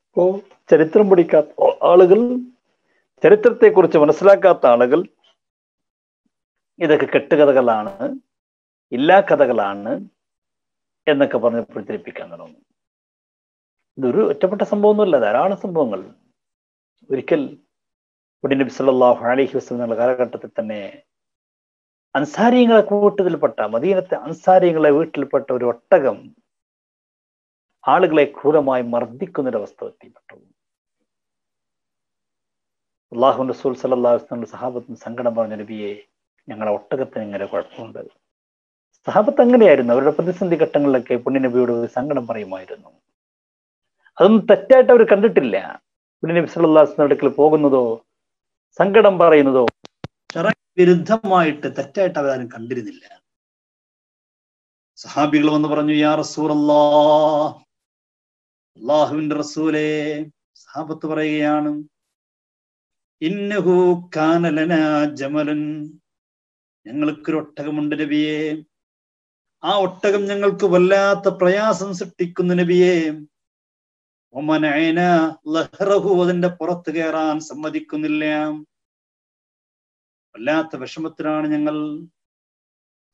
Speaker 1: ചരിത്രം പഠിക്കാത്ത ആളുകൾ, ചരിത്രത്തെ കുറിച്ച് മനസ്സിലാക്കാത്ത ആളുകൾ ഇതൊക്കെ കെട്ടുകഥകളാണ്, ഇല്ലാ കഥകളാണ് എന്നൊക്കെ പറഞ്ഞ് പ്രചരിപ്പിക്കാൻ തുടങ്ങും. ഇതൊരു ഒറ്റപ്പെട്ട സംഭവമൊന്നുമല്ല, ധാരാളം സംഭവങ്ങൾ. ഒരിക്കൽ പുണ്യനബി സല്ലല്ലാഹു അലൈഹി വസല്ലം കാലഘട്ടത്തിൽ തന്നെ അൻസാരികളെ കൂട്ടത്തിൽപ്പെട്ട, മദീനത്തെ അൻസാരികളെ വീട്ടിൽപ്പെട്ട ഒരു ഒട്ടകം ആളുകളെ ക്രൂരമായി മർദ്ദിക്കുന്നൊരവസ്ഥ എത്തിപ്പെട്ടു. അല്ലാഹുവിന്റെ റസൂൽ സല്ലല്ലാഹു അലൈഹി വസല്ലം സഹാബത്തിന് സങ്കടം പറഞ്ഞ, നബിയെ, ഞങ്ങളുടെ ഒട്ടകത്തിന് ഇങ്ങനെ കുഴപ്പമുണ്ട്. സഹാബത്ത് അങ്ങനെയായിരുന്നു, അവരുടെ പ്രതിസന്ധി ഘട്ടങ്ങളിലൊക്കെ പുണ്യനബിയോട് സങ്കടം പറയുമായിരുന്നു. അതൊന്നും തെറ്റായിട്ട് അവർ കണ്ടിട്ടില്ല. പുണ്യനബി സല്ലല്ലാഹു അലൈഹി വസല്ലം അടുക്കൽ പോകുന്നതോ സങ്കടം പറയുന്നതോ വിരുദ്ധമായിട്ട് തെറ്റായിട്ട് അവരാരും കണ്ടിരുന്നില്ല. സഹാബികൾ വന്ന് പറഞ്ഞു, യാ റസൂലല്ലാഹ്, അല്ലാഹുവിന്റെ റസൂലേ. സഹാബത്ത് പറയുകയാണ്, ഇന്നഹു കാന ലനാ ജമലൻ, ഞങ്ങൾക്കൊരു ഒട്ടകമുണ്ട് നബിയേ. ആ ഒട്ടകം ഞങ്ങൾക്ക് വല്ലാത്ത പ്രയാസം സൃഷ്ടിക്കുന്നു നബിയേ. വമനഅനാ ലഹ്റഹു, അതിന്റെ പുറത്ത് കയറാൻ സമ്മതിക്കുന്നില്ല. വല്ലാത്ത വിഷമത്തിലാണ് ഞങ്ങൾ.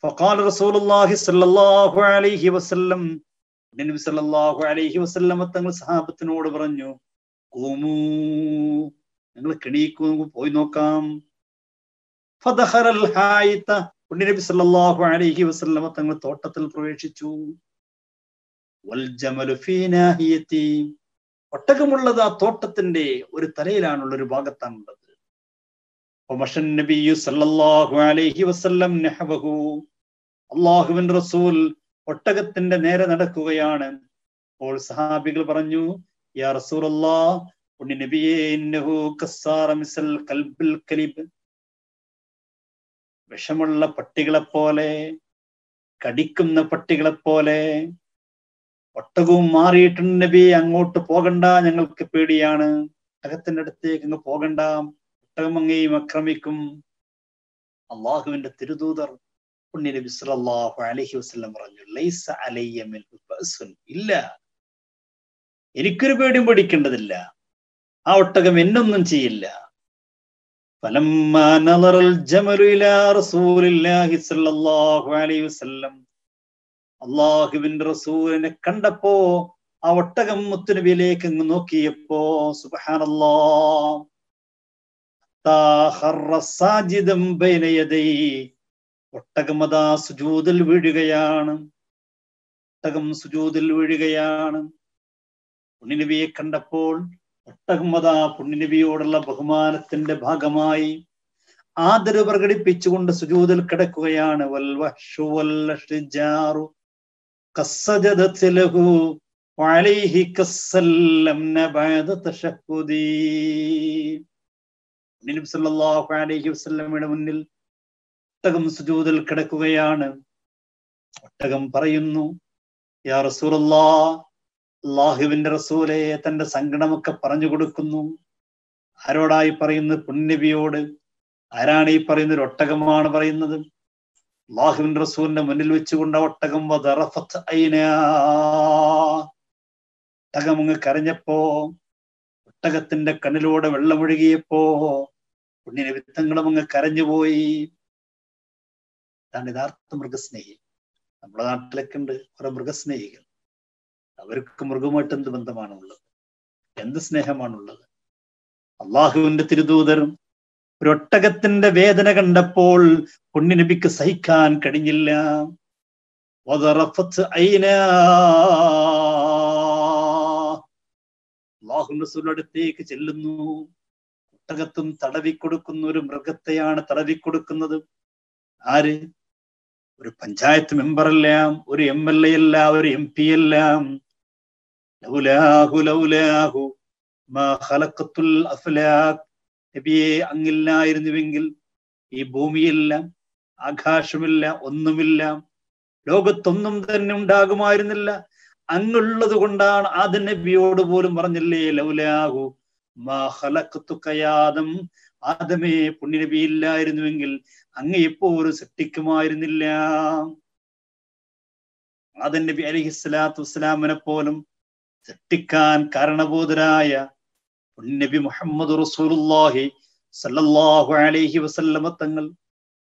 Speaker 1: ഫഖാല റസൂലുള്ളാഹി സ്വല്ലല്ലാഹു അലൈഹി വസല്ലം, നബി സല്ലല്ലാഹു അലൈഹി വസല്ലം തങ്ങൾ സഹാബത്തിനോട് പറഞ്ഞു, ഖൂമൂ, നിങ്ങൾ എണീക്കൂ, പോയി നോക്കാം. ഫദഖറൽ ഹായിത, നബി സല്ലല്ലാഹു അലൈഹി വസല്ലം തങ്ങൾ തോട്ടത്തിൽ പ്രവേശിച്ചു. വൽ ജമലു ഫീ നാഹിയതി, ഒട്ടകമുള്ളത് ആ തോട്ടത്തിന്റെ ഒരു തലയിലാണുള്ള ഒരു ഭാഗത്താണുള്ളത്. നബിയു സല്ലല്ലാഹു അലൈഹി വസല്ലം നഹവഹു, അല്ലാഹുവിന്റെ റസൂൽ ഒട്ടകത്തിന്റെ നേരെ നടക്കുകയാണ്. അപ്പോൾ സഹാബികൾ പറഞ്ഞു, യാ റസൂലല്ലാഹ്, നബിയേ, ഇന്നഹു കസ്സാറ മിസൽ കൽബിൽ കലിബ്, വിഷമുള്ള പട്ടികളെപ്പോലെ, കടിക്കുന്ന പട്ടികളെപ്പോലെ ഒട്ടകവും മാറിയിട്ടുണ്ട് നബി, അങ്ങോട്ട് പോകണ്ട, ഞങ്ങൾക്ക് പേടിയാണ്. ഒട്ടകത്തിന്റെ അടുത്തേക്ക് അങ്ങ് പോകണ്ട, ഒട്ടകം അങ്ങേയും ആക്രമിക്കും. അള്ളാഹുവിന്റെ തിരുദൂതർ നബി സല്ലല്ലാഹു അലൈഹി വസല്ലം പറഞ്ഞു, ലൈസ അലയ്യ മിൻഹു ബഅസുൻ, ഇല്ല, എനിക്കൊരു പേടിയും പേടിക്കേണ്ടതില്ല, ആ ഒട്ടകം എന്നൊന്നും ചെയ്യില്ല. ഫലമ്മാ നളറൽ ജമലു ഇലാ റസൂലില്ലാഹി സല്ലല്ലാഹു അലൈഹി വസല്ലം, അല്ലാഹുവിന്റെ റസൂലിനെ കണ്ടപ്പോ ആ ഒട്ടകം മുത്തുനബിയിലേക്ക് അങ്ങ് നോക്കിയപ്പോ സുബ്ഹാനല്ലാഹ് സാജിദം ബൈന യദൈഹി, ഒട്ടകം അതാ സുജൂദിൽ വീഴുകയാണ്. ഒട്ടകം സുജൂദിൽ വീഴുകയാണ്. പുണ്യനബിയെ കണ്ടപ്പോൾ ഒട്ടകം അതാ പുണ്യനബിയോടുള്ള ബഹുമാനത്തിന്റെ ഭാഗമായി ആദരവ് പ്രകടിപ്പിച്ചുകൊണ്ട് സുജൂദിൽ കിടക്കുകയാണ്. വൽ വഹ്ശു വൽ അഷ്ജാറു ഖസ്സജദത് ലഹു വഅലൈഹി കസ്സല്ലംന ബഅദ തശഹുദി. നബി സല്ലല്ലാഹു അലൈഹി വസല്ലമയുടെ മുന്നിൽ ഒട്ടകം സുജൂദിൽ കിടക്കുകയാണ്. ഒട്ടകം പറയുന്നു, യാ റസൂലല്ലാഹ്, അല്ലാഹുവിന്റെ റസൂലേ, തന്റെ സങ്കടമൊക്കെ പറഞ്ഞു കൊടുക്കുന്നു. ആരോടായി പറയുന്നത്? പുണ്യനബിയോട്. ആരാണ് ഈ പറയുന്നത്? ഒരു ഒട്ടകമാണ് പറയുന്നത്. അല്ലാഹുവിന്റെ റസൂലിന്റെ മുന്നിൽ വെച്ചുകൊണ്ട് ഒട്ടകം വദറഫത് ഐനാ, ഒട്ടകം അങ്ങ് കരഞ്ഞപ്പോ, ഒട്ടകത്തിന്റെ കണ്ണിലൂടെ വെള്ളമൊഴുകിയപ്പോ പുണ്യനബി തങ്ങളും അങ്ങ് കരഞ്ഞുപോയി. അതാണ് യഥാർത്ഥ മൃഗസ്നേഹി. നമ്മുടെ നാട്ടിലൊക്കെ ഉണ്ട് കുറെ മൃഗസ്നേഹികൾ. അവർക്ക് മൃഗവുമായിട്ട് എന്ത് ബന്ധമാണുള്ളത്? എന്ത് സ്നേഹമാണുള്ളത്? അള്ളാഹുവിന്റെ തിരുദൂതരും ഒരു ഒട്ടകത്തിന്റെ വേദന കണ്ടപ്പോൾ പുണ്യനബിക്ക് സഹിക്കാൻ കഴിഞ്ഞില്ല. അല്ലാഹുവിന്റെ റസൂലിന്റെ അടുത്തേക്ക് ചെല്ലുന്നു. ഒട്ടകത്തും തടവിക്കൊടുക്കുന്ന ഒരു മൃഗത്തെയാണ് തടവിക്കൊടുക്കുന്നത്. ആര്? ഒരു പഞ്ചായത്ത് മെമ്പറല്ല, ഒരു MLA അല്ല, ഒരു MP അല്ല. ലൗലാഹു ലൗലാഹു മാ ഖലഖത്തുൽ അഫ്ലാഖ്. നബിയെ, അങ്ങില്ലായിരുന്നുവെങ്കിൽ ഈ ഭൂമിയില്ല, ആകാശമില്ല, ഒന്നുമില്ല, ലോകത്തൊന്നും തന്നെ ഉണ്ടാകുമായിരുന്നില്ല. അങ്ങുള്ളത് കൊണ്ടാണ് ആദം നബിയോട് പോലും പറഞ്ഞില്ലേ, ലൗലാഹു മാ ഖലഖതുക യാ ആദം, ആദമേ, പുണ്യനബി ഇല്ലായിരുന്നുവെങ്കിൽ അങ്ങ് എപ്പോഴും സൃഷ്ടിക്കുമായിരുന്നില്ല. ആദം നബി അലൈഹിസ്സലാത്തു വസ്സലാമിനെ പോലും സൃഷ്ടിക്കാൻ കാരണബോധരായ പുണ്യനബി മുഹമ്മദ് റസൂലുള്ളാഹി സല്ലല്ലാഹു അലൈഹി വസല്ലമ തങ്ങൾ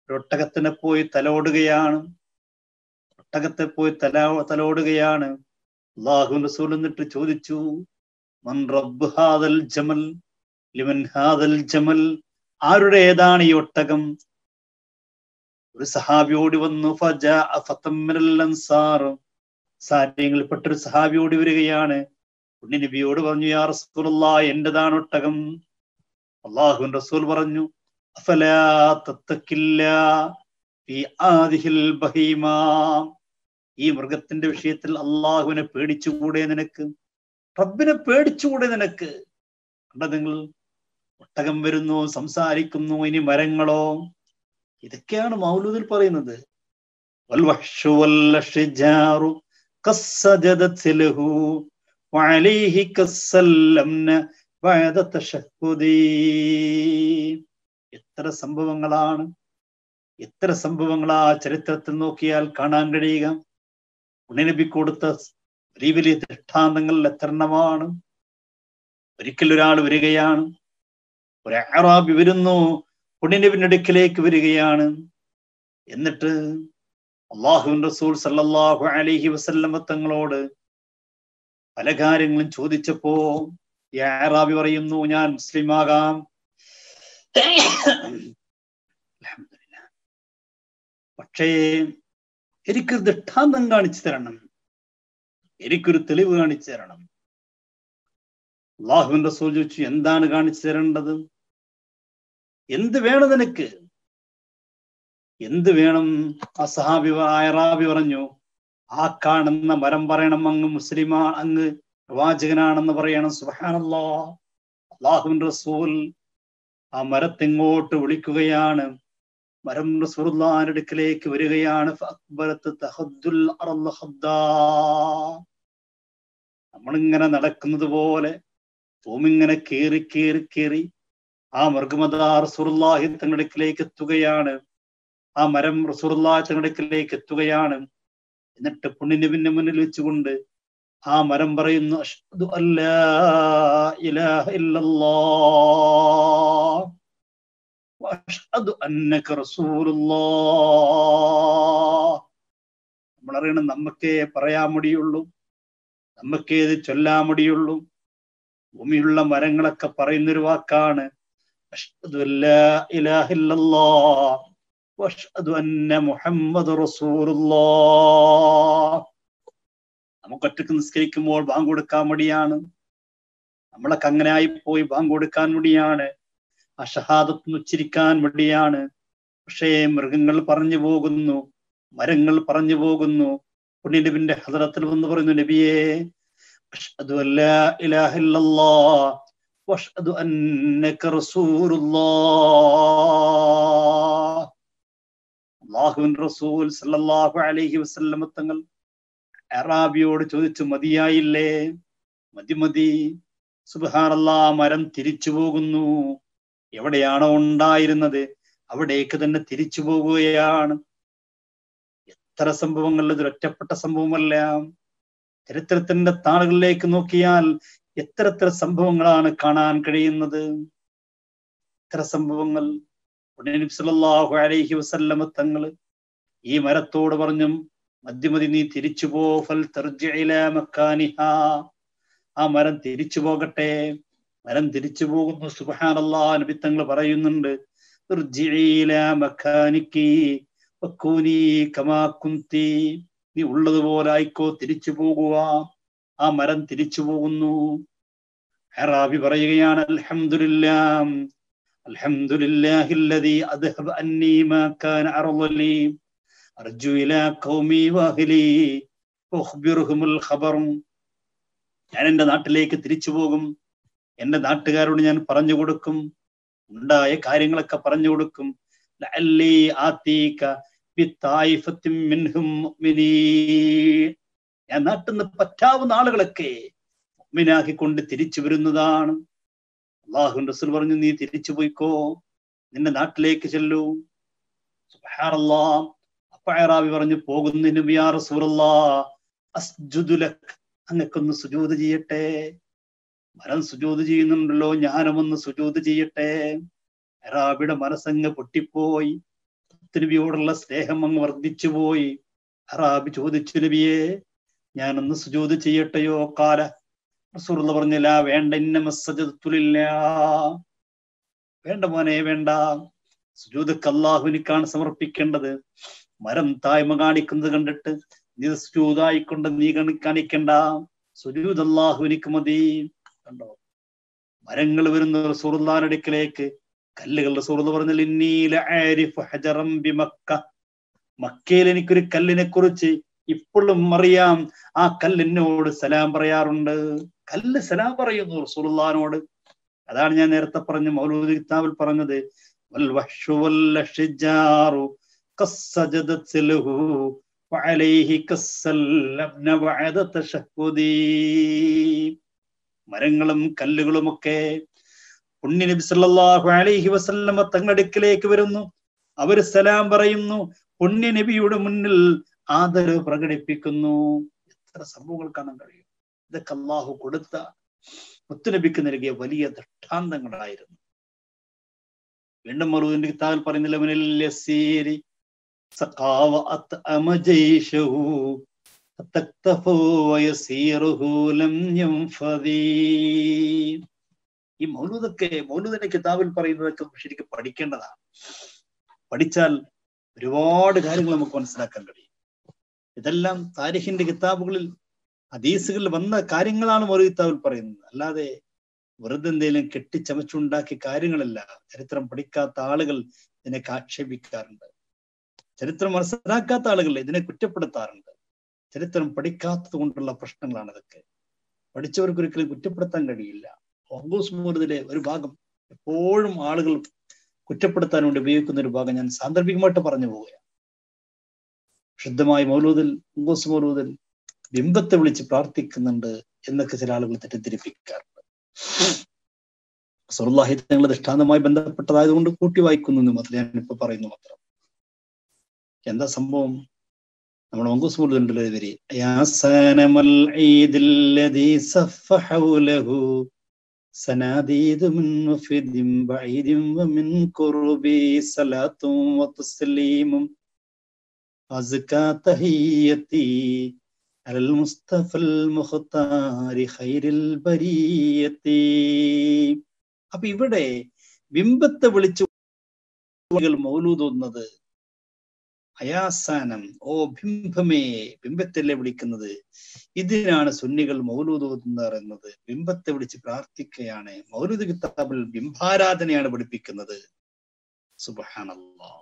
Speaker 1: ഒട്ടകത്തിനെ പോയി തലോടുകയാണ്. ഒട്ടകത്തെ പോയി തലോടുകയാണ്. അല്ലാഹു റസൂൽ എന്നിട്ട് ചോദിച്ചു, മൻ റബ്ബ് ഹാദൽ ജമൽ ലിമൻ ഹാദൽ ജമൽ, ആരുടേതാണ് ഈ ഒട്ടകം? ഒരു സഹാബി ഓടി വന്നു. ഫജാഅ ഫതം മിനൽ അൻസാർ, സാരിയങ്ങളിൽപ്പെട്ടൊരു സഹാബി ഓടി വരികയാണ്. പുണ്യനബിയോട് പറഞ്ഞു, യാ റസൂലുള്ളാഹ്, എന്റേതാണ് ഒട്ടകം. അല്ലാഹുവിന്റെ റസൂൽ പറഞ്ഞു, അഫലാ തത്തഖില്ലാ ഫീ ആദിഹിൽ ബഹീമാ, ഈ മൃഗത്തിന്റെ വിഷയത്തിൽ അള്ളാഹുവിനെ പേടിച്ചുകൂടെ നിനക്ക്? റബ്ബിനെ പേടിച്ചുകൂടെ നിനക്ക്? കണ്ട നിങ്ങൾ, ഒട്ടകം വരുന്നു, സംസാരിക്കുന്നു. ഇനി മരങ്ങളോ? ഇതൊക്കെയാണ് മൗലൂദിൽ പറയുന്നത്. വൽ വഹ്ശു വൽ അഷ്ജാറു ഖസ്സജദത് ലഹു വഅലൈഹി കസ്സല്ലംന ബഅദ തശഹുദി. എത്ര സംഭവങ്ങളാണ്, എത്ര സംഭവങ്ങളാ ചരിത്രത്തിൽ നോക്കിയാൽ കാണാൻ കഴിയുക. പുണ്യനബി കൊടുത്ത വലിയ വലിയ ദൃഷ്ടാന്തങ്ങൾ എത്രണ്ണമാണ്. ഒരിക്കൽ ഒരാൾ വരികയാണ്, ഒരു അറാബി വരുന്നു, പുണ്യനബിന്റെ അടുക്കിലേക്ക് വരികയാണ്. എന്നിട്ട് അല്ലാഹുവിന്റെ റസൂൽ സല്ലല്ലാഹു അലൈഹി വസല്ലമ തങ്ങളോട് പല കാര്യങ്ങളും ചോദിച്ചപ്പോ ഈ അറാബി പറയുന്നു, ഞാൻ മുസ്ലിമാകാം, പക്ഷേ എനിക്കൊരു ദൃഷ്ടാന്തം കാണിച്ചു തരണം, എനിക്കൊരു തെളിവ് കാണിച്ചു തരണം. അല്ലാഹുവിന്റെ റസൂൽ ചോദിച്ചു, എന്താണ് കാണിച്ചു തരേണ്ടത്? എന്ത് വേണം നിനക്ക്? എന്ത് വേണം? ആ സഹാബി അറാബി പറഞ്ഞു, ആ കാണുന്ന മരം പറയണം, അങ്ങ് മുസ്ലിമാ, അങ്ങ് പ്രവാചകനാണെന്ന് പറയണം. സുബ്ഹാനല്ലാഹ്. അല്ലാഹുവിന്റെ റസൂൽ ആ മരത്തെങ്ങോട്ട് വിളിക്കുകയാണ്. മരം റസൂലുള്ളാഹിന്റെ അടുക്കലേക്ക് വരികയാണ്. നമ്മളിങ്ങനെ നടക്കുന്നത് പോലെ ഭൂമിങ്ങനെ കേറി കേറി കേറി ആ മൃഗമതാ റസൂലുള്ളാഹി തങ്ങളുടെ അടുക്കലേക്ക് എത്തുകയാണ്. ആ മരം റസൂലുള്ളാഹി തങ്ങളുടെ അടുക്കലേക്ക് എത്തുകയാണ്. എന്നിട്ട് പുണ്യനബിന്റെ മുന്നിൽ വെച്ചുകൊണ്ട് ആ മരം പറയുന്നു, അഷ്ഹദു അല്ലാ ഇലാഹ ഇല്ലല്ലാഹ് വഅഷ്ഹദു അന്നക റസൂലുള്ളാഹ്. നമ്മളറിയണം, നമുക്കേ പറയാൻ മടിയുള്ളൂ, നമുക്കേത് ചൊല്ലാൻ മടിയുള്ളൂ? ഭൂമിയുള്ള മരങ്ങളൊക്കെ പറയുന്നൊരു വാക്കാണ് അഷ്ഹദു അല്ലാ ഇലാഹ ഇല്ലല്ലാഹ് വഅഷ്ഹദു അന്ന മുഹമ്മദുർ റസൂലുള്ളാഹ്. നമുക്കൊറ്റക്ക് നിസ്കരിക്കുമ്പോൾ ബാങ്ക് കൊടുക്കാൻ മടിയാണ്. നമ്മളൊക്കെ അങ്ങനെ ആയിപ്പോയി. ബാങ്ക് കൊടുക്കാൻ മടിയാണ്, ആ ഷഹാദത്ത് ഉച്ചരിക്കാൻ മടിയാണ്. പക്ഷേ മൃഗങ്ങൾ പറഞ്ഞു പോകുന്നു, മരങ്ങൾ പറഞ്ഞു പോകുന്നു. പുണ്യനബിന്റെ ഹദറത്തിൽ വന്ന് പറയുന്നു, നബിയേ അഷ്ഹദു അല്ലാ ഇലാഹ ഇല്ലല്ലാഹ് വഅഷ്ഹദു അന്നക റസൂലുള്ളാഹ്. അല്ലാഹുവിൻ റസൂൽ സല്ലല്ലാഹു അലൈഹി വസല്ലം തങ്ങൾ അറാബിയോട് ചോദിച്ചു, മതിയായില്ലേ? മതി. സുബ്ഹാനല്ലാഹ്, മരം തിരിച്ചു പോകുന്നു. എവിടെയാണോ ഉണ്ടായിരുന്നത് അവിടേക്ക് തന്നെ തിരിച്ചു പോകുകയാണ്. എത്ര സംഭവങ്ങൾ, ഇതൊരൊറ്റപ്പെട്ട സംഭവമല്ല. ചരിത്രത്തിന്റെ താളുകളിലേക്ക് നോക്കിയാൽ എത്ര സംഭവങ്ങളാണ് കാണാൻ കഴിയുന്നത്. എത്ര സംഭവങ്ങൾ. നബി സല്ലല്ലാഹു അലൈഹി വസല്ലം തങ്ങൾ ഈ മരത്തോട് പറഞ്ഞു, മതി, നീ തിരിച്ചു പോ. ഫൽ തർജി ഇലാ മക്കാനിഹാ. ആ മരം തിരിച്ചു പോകട്ടെ. മരം തിരിച്ചു പോകുന്നു. സുബ്ഹാനല്ലാഹ്, നബി തങ്ങൾ പറയുന്നുണ്ട്, ഇർജിഇ ഇലാ മക്കാനികി വകൂനി കമാ കുന്തി. നീ ഉള്ളതുപോലെ ആയിക്കോ, തിരിച്ചു പോകുക. ആ മരം തിരിച്ചു പോകുന്നു. അറാബി പറയുകയാണ്, അൽഹംദുലില്ലാഹ് അൽഹംദുലില്ലാഹില്ലദീ അദ്ഹബ അന്നീ മാ കാന അർളലി അർജു ഇലാ ഖൗമി വഅഹ്ലി ഉഖ്ബിറുഹുൽ ഖബർ. ഞാൻ എൻ്റെ നാട്ടിലേക്ക് തിരിച്ചു പോകും. എൻ്റെ നാട്ടുകാരോട് ഞാൻ പറഞ്ഞു കൊടുക്കും, ഉണ്ടായ കാര്യങ്ങളൊക്കെ പറഞ്ഞു കൊടുക്കും. ലഅല്ലി ആതീക ബിതായിഫത്തിൻ മിൻഹും മുഅ്മിനീൻ. ഞാൻ നാട്ടിൽ നിന്ന് പറ്റാവുന്ന ആളുകളൊക്കെ മുഅ്മിനാക്കിക്കൊണ്ട് തിരിച്ചു വരുന്നതാണ്. അല്ലാഹുവിന്റെ റസൂൽ പറഞ്ഞു, നീ തിരിച്ചു പോയിക്കോ, നിന്റെ നാട്ടിലേക്ക് ചെല്ലൂ. സുബ്ഹാനല്ലാഹ്. അപ്പൊ അറാബി പറഞ്ഞു, പോകുന്നതിന് മുമ്പ് യാ റസൂലല്ലാഹ് അസ്ജുദു ലക്, അങ്ങക്കൊന്ന് സുജൂദ് ചെയ്യട്ടെ. മരം സുജൂദ് ചെയ്യുന്നുണ്ടല്ലോ, ഞാനും ഒന്ന് സുജൂദ് ചെയ്യട്ടെ. അറാബിയുടെ മനസ്സങ്ങ് പൊട്ടിപ്പോയി. നബിയോടുള്ള സ്നേഹം അങ്ങ് വർദ്ധിച്ചു പോയി. അറാബി ചോദിച്ചു, നബിയെ ഞാനൊന്ന് സുജൂദ് ചെയ്യട്ടെയോ? കാല റസൂലുള്ളാഹി പറഞ്ഞില്ല, വേണ്ട, ഇന്നമ സജദതു ലില്ലാഹ്. വേണ്ട മോനെ, വേണ്ട. സുജൂദ് അല്ലാഹുവിനിക്കാണ് സമർപ്പിക്കേണ്ടത്. മരം തായ്മ കാണിക്കുന്നത് കണ്ടിട്ട് നീ സുജൂദായിക്കൊണ്ട് നീ കാണിക്കണ്ട. സുജൂദ് അല്ലാഹുവിനിക്ക് മതി. കണ്ടോ, മരങ്ങൾ വരുന്ന റസൂലുള്ളാഹിയുടെ അടുക്കലേക്ക്. കല്ലുകൾ റസൂലുള്ളാഹി പറഞ്ഞാൽ, ഇന്നി ലഅരിഫു ഹജറൻ ബിമക്ക. മക്കയിൽ എനിക്കൊരു കല്ലിനെ കുറിച്ച് ഇപ്പോഴും അറിയാം. ആ കല്ലിനോട് സലാം പറയാറുണ്ട്. കല്ല് സലാം പറയുന്നു റസൂലുള്ളാഹിനോട്. അതാണ് ഞാൻ നേരത്തെ പറഞ്ഞ മൗലൂദ് കിതാബിൽ പറഞ്ഞത്, വൽ വഹ്ശു വൽ അഷ്ജാറു ഖസ്സജദത് ലഹു വഅലൈഹി കസ്സല്ലബ്ന ബഅദ തശഹുദി. മരങ്ങളും കല്ലുകളുമൊക്കെ പുണ്യ നബി സല്ലല്ലാഹു അലൈഹി വസല്ലം തങ്ങളുടെ അടുക്കലേക്ക് വരുന്നു. അവർ സലാം പറയുന്നു. പുണ്യ നബിയുടെ മുന്നിൽ ആദരവ് പ്രകടിപ്പിക്കുന്നു. എത്ര സംഭവങ്ങൾ കാണാൻ കഴിയും. ഇതൊക്കെ അല്ലാഹു കൊടുത്ത മുത്തുനബിക്ക് നൽകിയ വലിയ ദൃഷ്ടാന്തങ്ങളായിരുന്നു. വീണ്ടും മറുപടി കിതാബിൽ പറയുന്നില്ല, മിനൽ യസീരി സഖാവ അത്അമ ജൈശഹു തക്തഫു വയസീറുഹു ലം യൻഫദി. ഈ മൗലൂദിന്റെ കിതാബിൽ പറയുന്നതൊക്കെ ശരിക്കും പഠിക്കേണ്ടതാണ്. പഠിച്ചാൽ ഒരുപാട് കാര്യങ്ങൾ നമുക്ക് മനസ്സിലാക്കാൻ കഴിയും. ഇതെല്ലാം താരിഖിന്റെ കിതാബുകളിൽ, ഹദീസുകളിൽ വന്ന കാര്യങ്ങളാണ് മൗലൂദ് കിതാബിൽ പറയുന്നത്. അല്ലാതെ വെറുതെ എന്തെങ്കിലും കെട്ടിച്ചമച്ചുണ്ടാക്കിയ കാര്യങ്ങളല്ല. ചരിത്രം പഠിക്കാത്ത ആളുകൾ ഇതിനൊക്കെ ആക്ഷേപിക്കാറുണ്ട്. ചരിത്രം മനസ്സിലാക്കാത്ത ആളുകൾ ഇതിനെ കുറ്റപ്പെടുത്താറുണ്ട്. ചരിത്രം പഠിക്കാത്തത് കൊണ്ടുള്ള പ്രശ്നങ്ങളാണ് ഇതൊക്കെ. പഠിച്ചവർക്ക് ഒരിക്കലും കുറ്റപ്പെടുത്താൻ കഴിയില്ല. ഓഗോസ് മൗലൂദിലെ ഒരു ഭാഗം എപ്പോഴും ആളുകൾ കുറ്റപ്പെടുത്താൻ വേണ്ടി ഉപയോഗിക്കുന്ന ഒരു ഭാഗം ഞാൻ സാന്ദർഭികമായിട്ട് പറഞ്ഞു പോവുകയാണ്. ശുദ്ധമായ മൗലൂദിൽ, ഓഗോസ് മൗലൂദിൽ ബിംബത്തെ വിളിച്ച് പ്രാർത്ഥിക്കുന്നുണ്ട് എന്നൊക്കെ ചില ആളുകൾ തെറ്റിദ്ധരിപ്പിക്കാറുണ്ട്. റസൂലുള്ളാഹി തങ്ങളുടെ ദൃഷ്ടാന്തമായി ബന്ധപ്പെട്ടതായതുകൊണ്ട് കൂട്ടി വായിക്കുന്നു മാത്രം, ഞാനിപ്പോ പറയുന്നു മാത്രം. എന്താ സംഭവം? നമ്മൾ ഓഗോസ് മൗലൂദിന്റെ വരി, യാ സനമൽ ഈദില്ലദീ സഫ ഹൗലഹു സനാദീദു മിൻ വഫിദിൻ ബഈദിൻ വമിൻ ഖുർബി സലാത്തും വതസ്ലീമും അസ്കാ തഹിയതി അലൽ മുസ്തഫൽ മുഖ്താരി ഖൈരിൽ ബരിയത്തി. അപ്പൊ ഇവിടെ ബിംബത്തെ വിളിച്ചു മൗലൂദ് ഓതുന്നത് അയാസാനം, ഓ ബിംബമേ, ബിംബത്തല്ലേ വിളിക്കുന്നത്. ഇതിനാണ് സുന്നികൾ മൗലൂദ് ഓതുന്നത് പറയുന്നത്. ബിംബത്തെ വിളിച്ച് പ്രാർത്ഥിക്കുകയാണ്. മൗലൂദ് കിതാബിൽ ബിംബാരാധനയാണ് പഠിപ്പിക്കുന്നത്. സുബ്ഹാനല്ലാഹ്.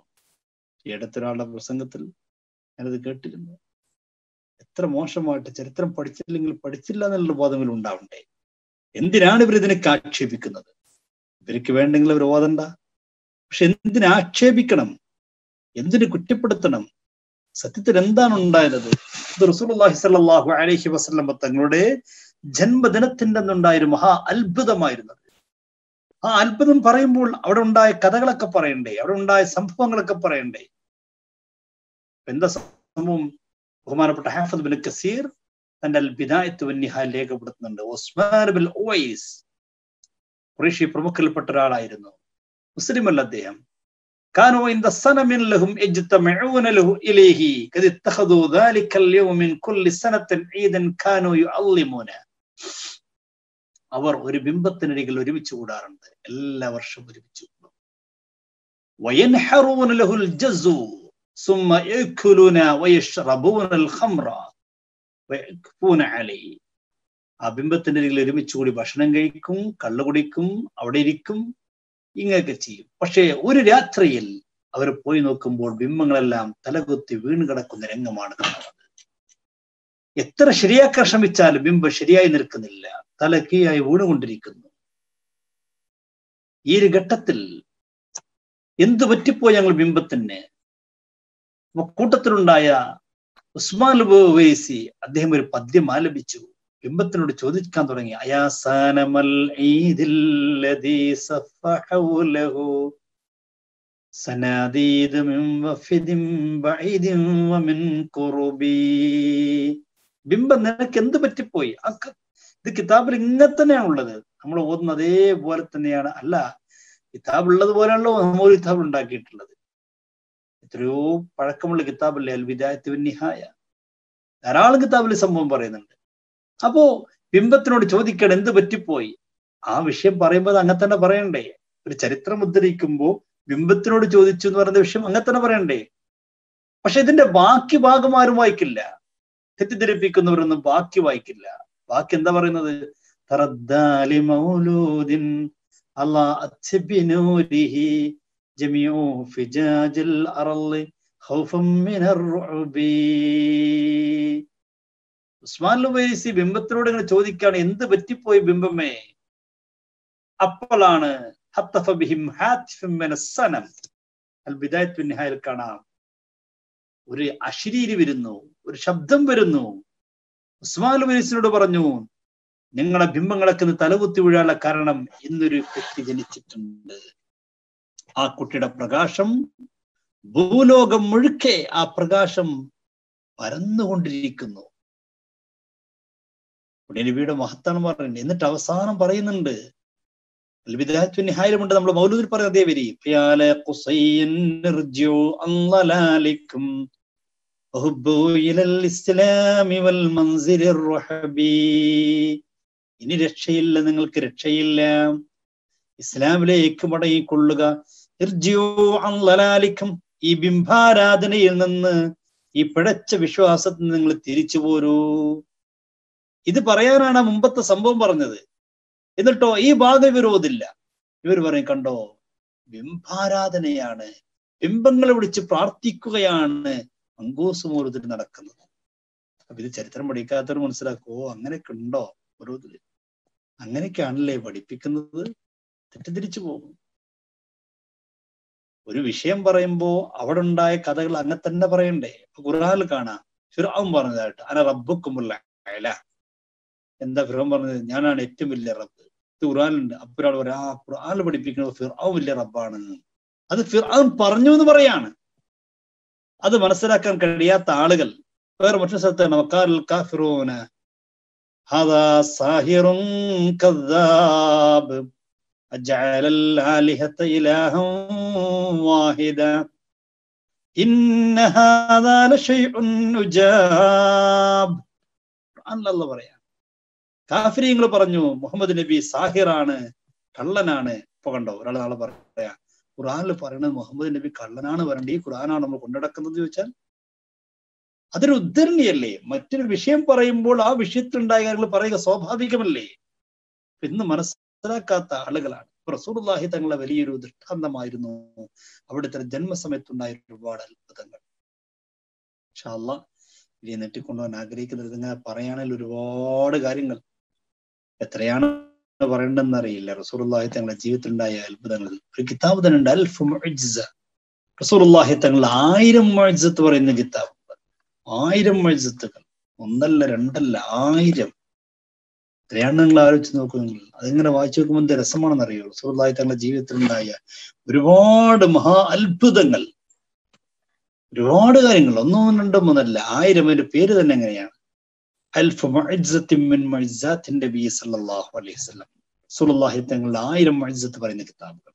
Speaker 1: ഈ അടുത്തൊരാളുടെ പ്രസംഗത്തിൽ ഞാനത് കേട്ടിരുന്നു. എത്ര മോശമായിട്ട് ചരിത്രം പഠിച്ചില്ലെങ്കിൽ പഠിച്ചില്ല എന്നുള്ള ബോധമെങ്കിലും ഉണ്ടാവണ്ടേ. എന്തിനാണ് ഇവർ ഇതിനൊക്കെ ആക്ഷേപിക്കുന്നത്? ഇവർക്ക് വേണ്ടെങ്കിൽ അവർ ഓതണ്ട. പക്ഷെ എന്തിനെ ആക്ഷേപിക്കണം? എന്തിനു കുറ്റപ്പെടുത്തണം? സത്യത്തിൽ എന്താണ് ഉണ്ടായത്? ഇത് റസൂലുള്ളാഹി സ്വല്ലല്ലാഹു അലൈഹി വസല്ലം തങ്ങളുടെ ജന്മദിനത്തിന്റെ അന്നുണ്ടായൊരു മഹാ അത്ഭുതമായിരുന്നത്. ആ അത്ഭുതം പറയുമ്പോൾ അവിടെ ഉണ്ടായ കഥകളൊക്കെ പറയണ്ടേ, അവിടെ ഉണ്ടായ സംഭവങ്ങളൊക്കെ പറയണ്ടേ. എന്താ സംഭവം? ബഹുമാനപ്പെട്ട ഹാഫിദ് ഇബ്നു കസീർ തന്റെ അൽ ബിദായത്ത് വന്നിഹായ രേഖപ്പെടുത്തുന്നുണ്ട്. ഉസ്മാൻ ബിൻ ഉവൈസ് ഖുറൈശി പ്രമുഖരിൽപ്പെട്ട ഒരാളായിരുന്നു. മുസ്ലിം അല്ല അദ്ദേഹം. കാനൂ ഇൻദ സനമിൻ ലഹും യജ്തമഊന ലഹു ഇലൈഹി ഖദ് ഇത്തഖദൂ ദാലിക അൽ-യൗമ മിൻ കുല്ലി സനത്തിൻ ഈദൻ കാനൂ യുഅല്ലിമൂന. അവർ ഒരു ബിംബത്തിനരികിൽ ഒരുമിച്ച് കൂടാറുണ്ട്. എല്ലാ വർഷവും ഒരുമിച്ച് കൂടും. വയൻഹറൂന ലഹുൽ ജസു സുമ്മ യഅകുലൂന വയശ്റബൂന അൽ-ഖംറ വയഖൂന അലൈഹി. ആ ബിംബത്തിന്റെ അരികിൽ ഒരുമിച്ച് കൂടി ഭക്ഷണം കഴിക്കും, കള്ളു കുടിക്കും, അവിടെ ഇരിക്കും, ഇങ്ങനെയൊക്കെ ചെയ്യും. പക്ഷേ ഒരു രാത്രിയിൽ അവർ പോയി നോക്കുമ്പോൾ ബിംബങ്ങളെല്ലാം തലകുത്തി വീണ് കിടക്കുന്ന രംഗമാണ് കാണുന്നത്. എത്ര ശരിയാക്കാൻ ശ്രമിച്ചാലും ബിംബം ശരിയായി നിൽക്കുന്നില്ല, തല കീഴായി വീണുകൊണ്ടിരിക്കുന്നു. ഈ ഒരു ഘട്ടത്തിൽ എന്തു പറ്റിപ്പോയി ഞങ്ങൾ ബിംബത്തിന്? കൂട്ടത്തിലുണ്ടായ ഉസ്മാൻ ഉവൈസി അദ്ദേഹം ഒരു പദ്യം ആലപിച്ചു. ബിംബത്തിനോട് ചോദിക്കാൻ തുടങ്ങി. അയാസാനമൽ ഈദില്ലദീ സഫഹൗലഹു സനാദീദ മിൻ വഫിദിൻ ബഈദിൻ വമിൻ ഖുറുബി. ബിംബം നിനക്ക് എന്ത് പറ്റിപ്പോയി? ഇത് കിതാബിൽ ഇങ്ങനെ തന്നെയാണ് ഉള്ളത്. നമ്മൾ ഓതുന്ന അതേപോലെ തന്നെയാണ്. അല്ല, കിതാബ് ഉള്ളത് പോലെയാണല്ലോ നമ്മൾ കിതാബ് ഉണ്ടാക്കിയിട്ടുള്ളത്. എത്രയോ പഴക്കമുള്ള കിതാബല്ലേ അൽ ബിദായത്ത് വന്നിഹായ. ധാരാളം കിതാബിൽ സംഭവം പറയുന്നുണ്ട്. അപ്പോ ബിംബത്തിനോട് ചോദിക്കണം എന്ത് പറ്റിപ്പോയി? ആ വിഷയം പറയുമ്പോൾ അങ്ങനെ തന്നെ പറയണ്ടേ? ഒരു ചരിത്രം ഉദ്ധരിക്കുമ്പോ ബിംബത്തിനോട് ചോദിച്ചു എന്ന് പറയുന്ന വിഷയം അങ്ങനെ തന്നെ പറയണ്ടേ? പക്ഷെ ഇതിന്റെ ബാക്കി ഭാഗം ആരും വായിക്കില്ല. തെറ്റിദ്ധരിപ്പിക്കുന്നവരൊന്നും ബാക്കി വായിക്കില്ല. ബാക്കി എന്താ പറയുന്നത്? തറദ്ദാലി മൗലൂദിൻ അല്ലാ അത്ബിനൂരിഹി ജമീഉ ഫിജാജിൽ അർളി ഖൗഫൻ മിനർ റുഅബി. ഉസ്മാൻ ഉവൈസി ബിംബത്തിനോട് ഇങ്ങനെ ചോദിക്കാണ് എന്ത് പറ്റിപ്പോയി ബിംബമേ? അപ്പോഴാണ് ഹത്തഫ ബിഹിം ഹാത്തിഫുൻ മിനസ് സനം. അൽ ബിദായത്ത് വന്നിഹായയിൽ കാണാം, ഒരു അശരീരി വരുന്നു, ഒരു ശബ്ദം വരുന്നു. ഉസ്മാൻ ഉവൈസിനോട് പറഞ്ഞു, നിങ്ങളുടെ ബിംബങ്ങളൊക്കെ തലകുത്തി വീഴാനുള്ള കാരണം ഇന്നൊരു കുട്ടി ജനിച്ചിട്ടുണ്ട്. ആ കുട്ടിയുടെ പ്രകാശം ഭൂലോകം മുഴുക്കെ ആ പ്രകാശം പരന്നുകൊണ്ടിരിക്കുന്നു. നബിയുടെ മഹത്താണ് പറയുന്നത്. എന്നിട്ട് അവസാനം പറയുന്നുണ്ട്, ബിദായത്ത് വന്നിഹായിലുമുണ്ട്, നമ്മൾ മൗലൂദിൽ പറയുന്ന അതേ വരി. ഇനി രക്ഷയില്ല, നിങ്ങൾക്ക് രക്ഷയില്ല, ഇസ്ലാമിലേക്ക് മടങ്ങിക്കൊള്ളുക. ഈ ബിംബാരാധനയിൽ നിന്ന്, ഈ പിഴച്ച വിശ്വാസത്തിൽ നിന്ന് നിങ്ങൾ തിരിച്ചു പോരൂ. ഇത് പറയാനാണ് മുമ്പത്തെ സംഭവം പറഞ്ഞത്. എന്നിട്ടോ ഈ ഭാഗം വിരോധില്ല. ഇവർ പറയും, കണ്ടോ, ബിംബാരാധനയാണ്, ബിംബങ്ങളെ വിളിച്ച് പ്രാർത്ഥിക്കുകയാണ് മങ്കൂസ് മൗലൂദിൽ നടക്കുന്നത്. അപ്പൊ ഇത് ചരിത്രം പഠിക്കാത്തവർ മനസ്സിലാക്കുവോ, അങ്ങനെയൊക്കെ ഉണ്ടോ മൗലൂദിൽ? അങ്ങനെയൊക്കെയാണല്ലേ പഠിപ്പിക്കുന്നത്? തെറ്റിദ്ധരിച്ചു പോകും. ഒരു വിഷയം പറയുമ്പോ അവിടെ ഉണ്ടായ കഥകൾ അങ്ങനെ തന്നെ പറയണ്ടേ? ഖുർആനിൽ കാണാം ഫിർഔൻ പറഞ്ഞതായിട്ട്, അന റബ്ബുക്കുമുൽ അഅല. എന്താ ഫിർഔൻ പറഞ്ഞത്? ഞാനാണ് ഏറ്റവും വലിയ റബ്ബ്. ഇത് ഖുർആനിലുണ്ട്. അപ്പൊ ഒരാൾ പറയാ, ആ ഖുർആനിൽ പഠിപ്പിക്കുന്നത് ഫിർഔൻ വലിയ റബ്ബാണ്. അത് ഫിർഔൻ പറഞ്ഞു എന്ന് പറയാണ്. അത് മനസ്സിലാക്കാൻ കഴിയാത്ത ആളുകൾ വേറെ മറ്റൊരു സ്ഥലത്താണ്, വഖാലൽ കാഫിറൂന ഹാദാ സാഹിറുൻ കദ്ദാബ് അജഅലൽ ആലിഹത ഇലാഹൻ വാഹിദ ഇന്ന ഹാദാ ലശൈഉൻ നുജാബ്.
Speaker 3: ഖുർആനിലല്ല പറയാം. കാഫിരീങ്ങൾ പറഞ്ഞു മുഹമ്മദ് നബി സാഹിറാണ്, കള്ളനാണ്. ഇപ്പൊ കണ്ടോ ഒരാൾ നാളെ പറയാ ഖുർആനിൽ പറയുന്നത് മുഹമ്മദ് നബി കള്ളനാണ് പറയണ്ടേ, ഈ ഖുർആനാണ് നമ്മൾ കൊണ്ടുനടക്കുന്നത് ചോദിച്ചാൽ അതൊരു ഉദ്ധരണിയല്ലേ? മറ്റൊരു വിഷയം പറയുമ്പോൾ ആ വിഷയത്തിലുണ്ടായ കാര്യങ്ങൾ പറയുക സ്വാഭാവികമല്ലേ? ഇന്ന് മനസ്സിലാക്കാത്ത ആളുകളാണ്. റസൂലുള്ളാഹി തങ്ങളെ വലിയൊരു ദൃഷ്ടാന്തമായിരുന്നു അവിടുത്തെ ജന്മസമയത്തുണ്ടായ ഒരുപാട് അത്ഭുതങ്ങൾ. ഇൻഷാ അല്ലാഹ് ഇനി നെറ്റിക്കൊണ്ടുപോകാൻ ആഗ്രഹിക്കുന്നത് ഇങ്ങനെ പറയുകയാണെങ്കിൽ ഒരുപാട് കാര്യങ്ങൾ എത്രയാണ് പറയേണ്ടതെന്ന് അറിയില്ല. റസൂലുള്ളാഹി തങ്ങളുടെ ജീവിതത്തിലുണ്ടായ അത്ഭുതങ്ങൾ ഒരു കിതാബ് തന്നെ ഉണ്ട്, അൽഫ് മുഅ്ജിസ. റസൂലുള്ളാഹി തങ്ങൾ 1000 മുഅ്ജിസത്ത് പറയുന്ന കിതാബ്. 1000 മുഅ്ജിസത്തുകൾ, ഒന്നല്ല രണ്ടല്ല, 1000. എത്രയാണ് നിങ്ങൾ ആലോചിച്ച് നോക്കുക. അതിങ്ങനെ വായിച്ചു നോക്കുമ്പോൾ എന്ത് രസമാണെന്ന് അറിയോ? റസൂലുള്ളാഹി തങ്ങളുടെ ജീവിതത്തിലുണ്ടായ ഒരുപാട് മഹാ അത്ഭുതങ്ങൾ, ഒരുപാട് കാര്യങ്ങൾ, ഒന്നും രണ്ടും മൂന്നല്ല, 1000. അതിന്റെ പേര് തന്നെ എങ്ങനെയാണ്? അൽഫ് മുഅ്ജിസത്തിൻ മിൻ മുഅ്ജിസാത്തിൻ നബി സല്ലല്ലാഹു അലൈഹി വസല്ലം. റസൂലുള്ളാഹി തങ്ങളുടെ 1000 മുഅ്ജിസത്ത് പറയുന്ന കിതാബുകൾ.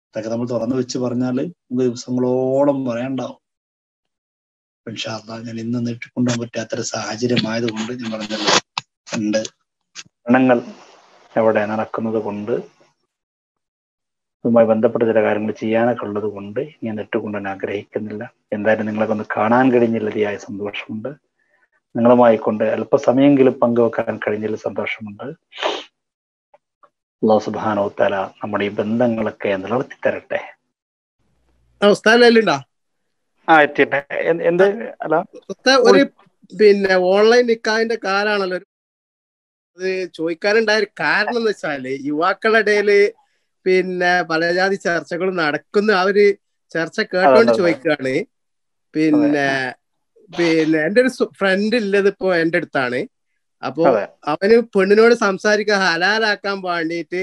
Speaker 3: അതൊക്കെ നമ്മൾ തുറന്നു വെച്ച് പറഞ്ഞാൽ നമുക്ക് ദിവസങ്ങളോളം പറയാണ്ടാവും. ഇൻഷാ അല്ലാഹ് ഞാൻ ഇന്ന് നീട്ടിക്കൊണ്ടുപോകാൻ പറ്റാത്തൊരു സാഹചര്യമായതുകൊണ്ട് ഞാൻ പറഞ്ഞല്ലോ, ഉണ്ട്
Speaker 1: ഭരണങ്ങൾ എവിടെ നടക്കുന്നത് കൊണ്ട് അതുമായി ബന്ധപ്പെട്ട ചില കാര്യങ്ങൾ ചെയ്യാനൊക്കെ ഉള്ളത് കൊണ്ട് ഞാൻ നെട്ടുകൊണ്ടുതന്നെ ആഗ്രഹിക്കുന്നില്ല. എന്തായാലും നിങ്ങളൊക്കെ ഒന്ന് കാണാൻ കഴിഞ്ഞതിൽ അതിയായ സന്തോഷമുണ്ട്. നിങ്ങളുമായി കൊണ്ട് അല്പസമയമെങ്കിലും പങ്കുവെക്കാൻ കഴിഞ്ഞതിൽ സന്തോഷമുണ്ട്. അല്ലാഹു സുബ്ഹാനഹു വ തആല നമ്മുടെ ഈ ബന്ധങ്ങളൊക്കെ നിലനിർത്തി തരട്ടെ. എത്തിട്ടെ. എന്ത് അല്ല,
Speaker 4: ഒരു ഓൺലൈൻ നിക്കാഹിന്റെ കാലാണല്ലോ. അത് ചോദിക്കാനുണ്ടായ ഒരു കാരണം എന്ന് വെച്ചാല് യുവാക്കളുടെ ഇടയില് പലജാതി ചർച്ചകൾ നടക്കുന്ന ആ ഒരു ചർച്ച കേട്ടോണ്ട് ചോദിക്കുകയാണ്. എന്റെ ഒരു ഫ്രണ്ട് ഉള്ളത് ഇപ്പൊ എന്റെ അടുത്താണ്. അപ്പൊ അവന് പെണ്ണിനോട് സംസാരിക്കാൻ ഹലാലാക്കാൻ വേണ്ടിയിട്ട്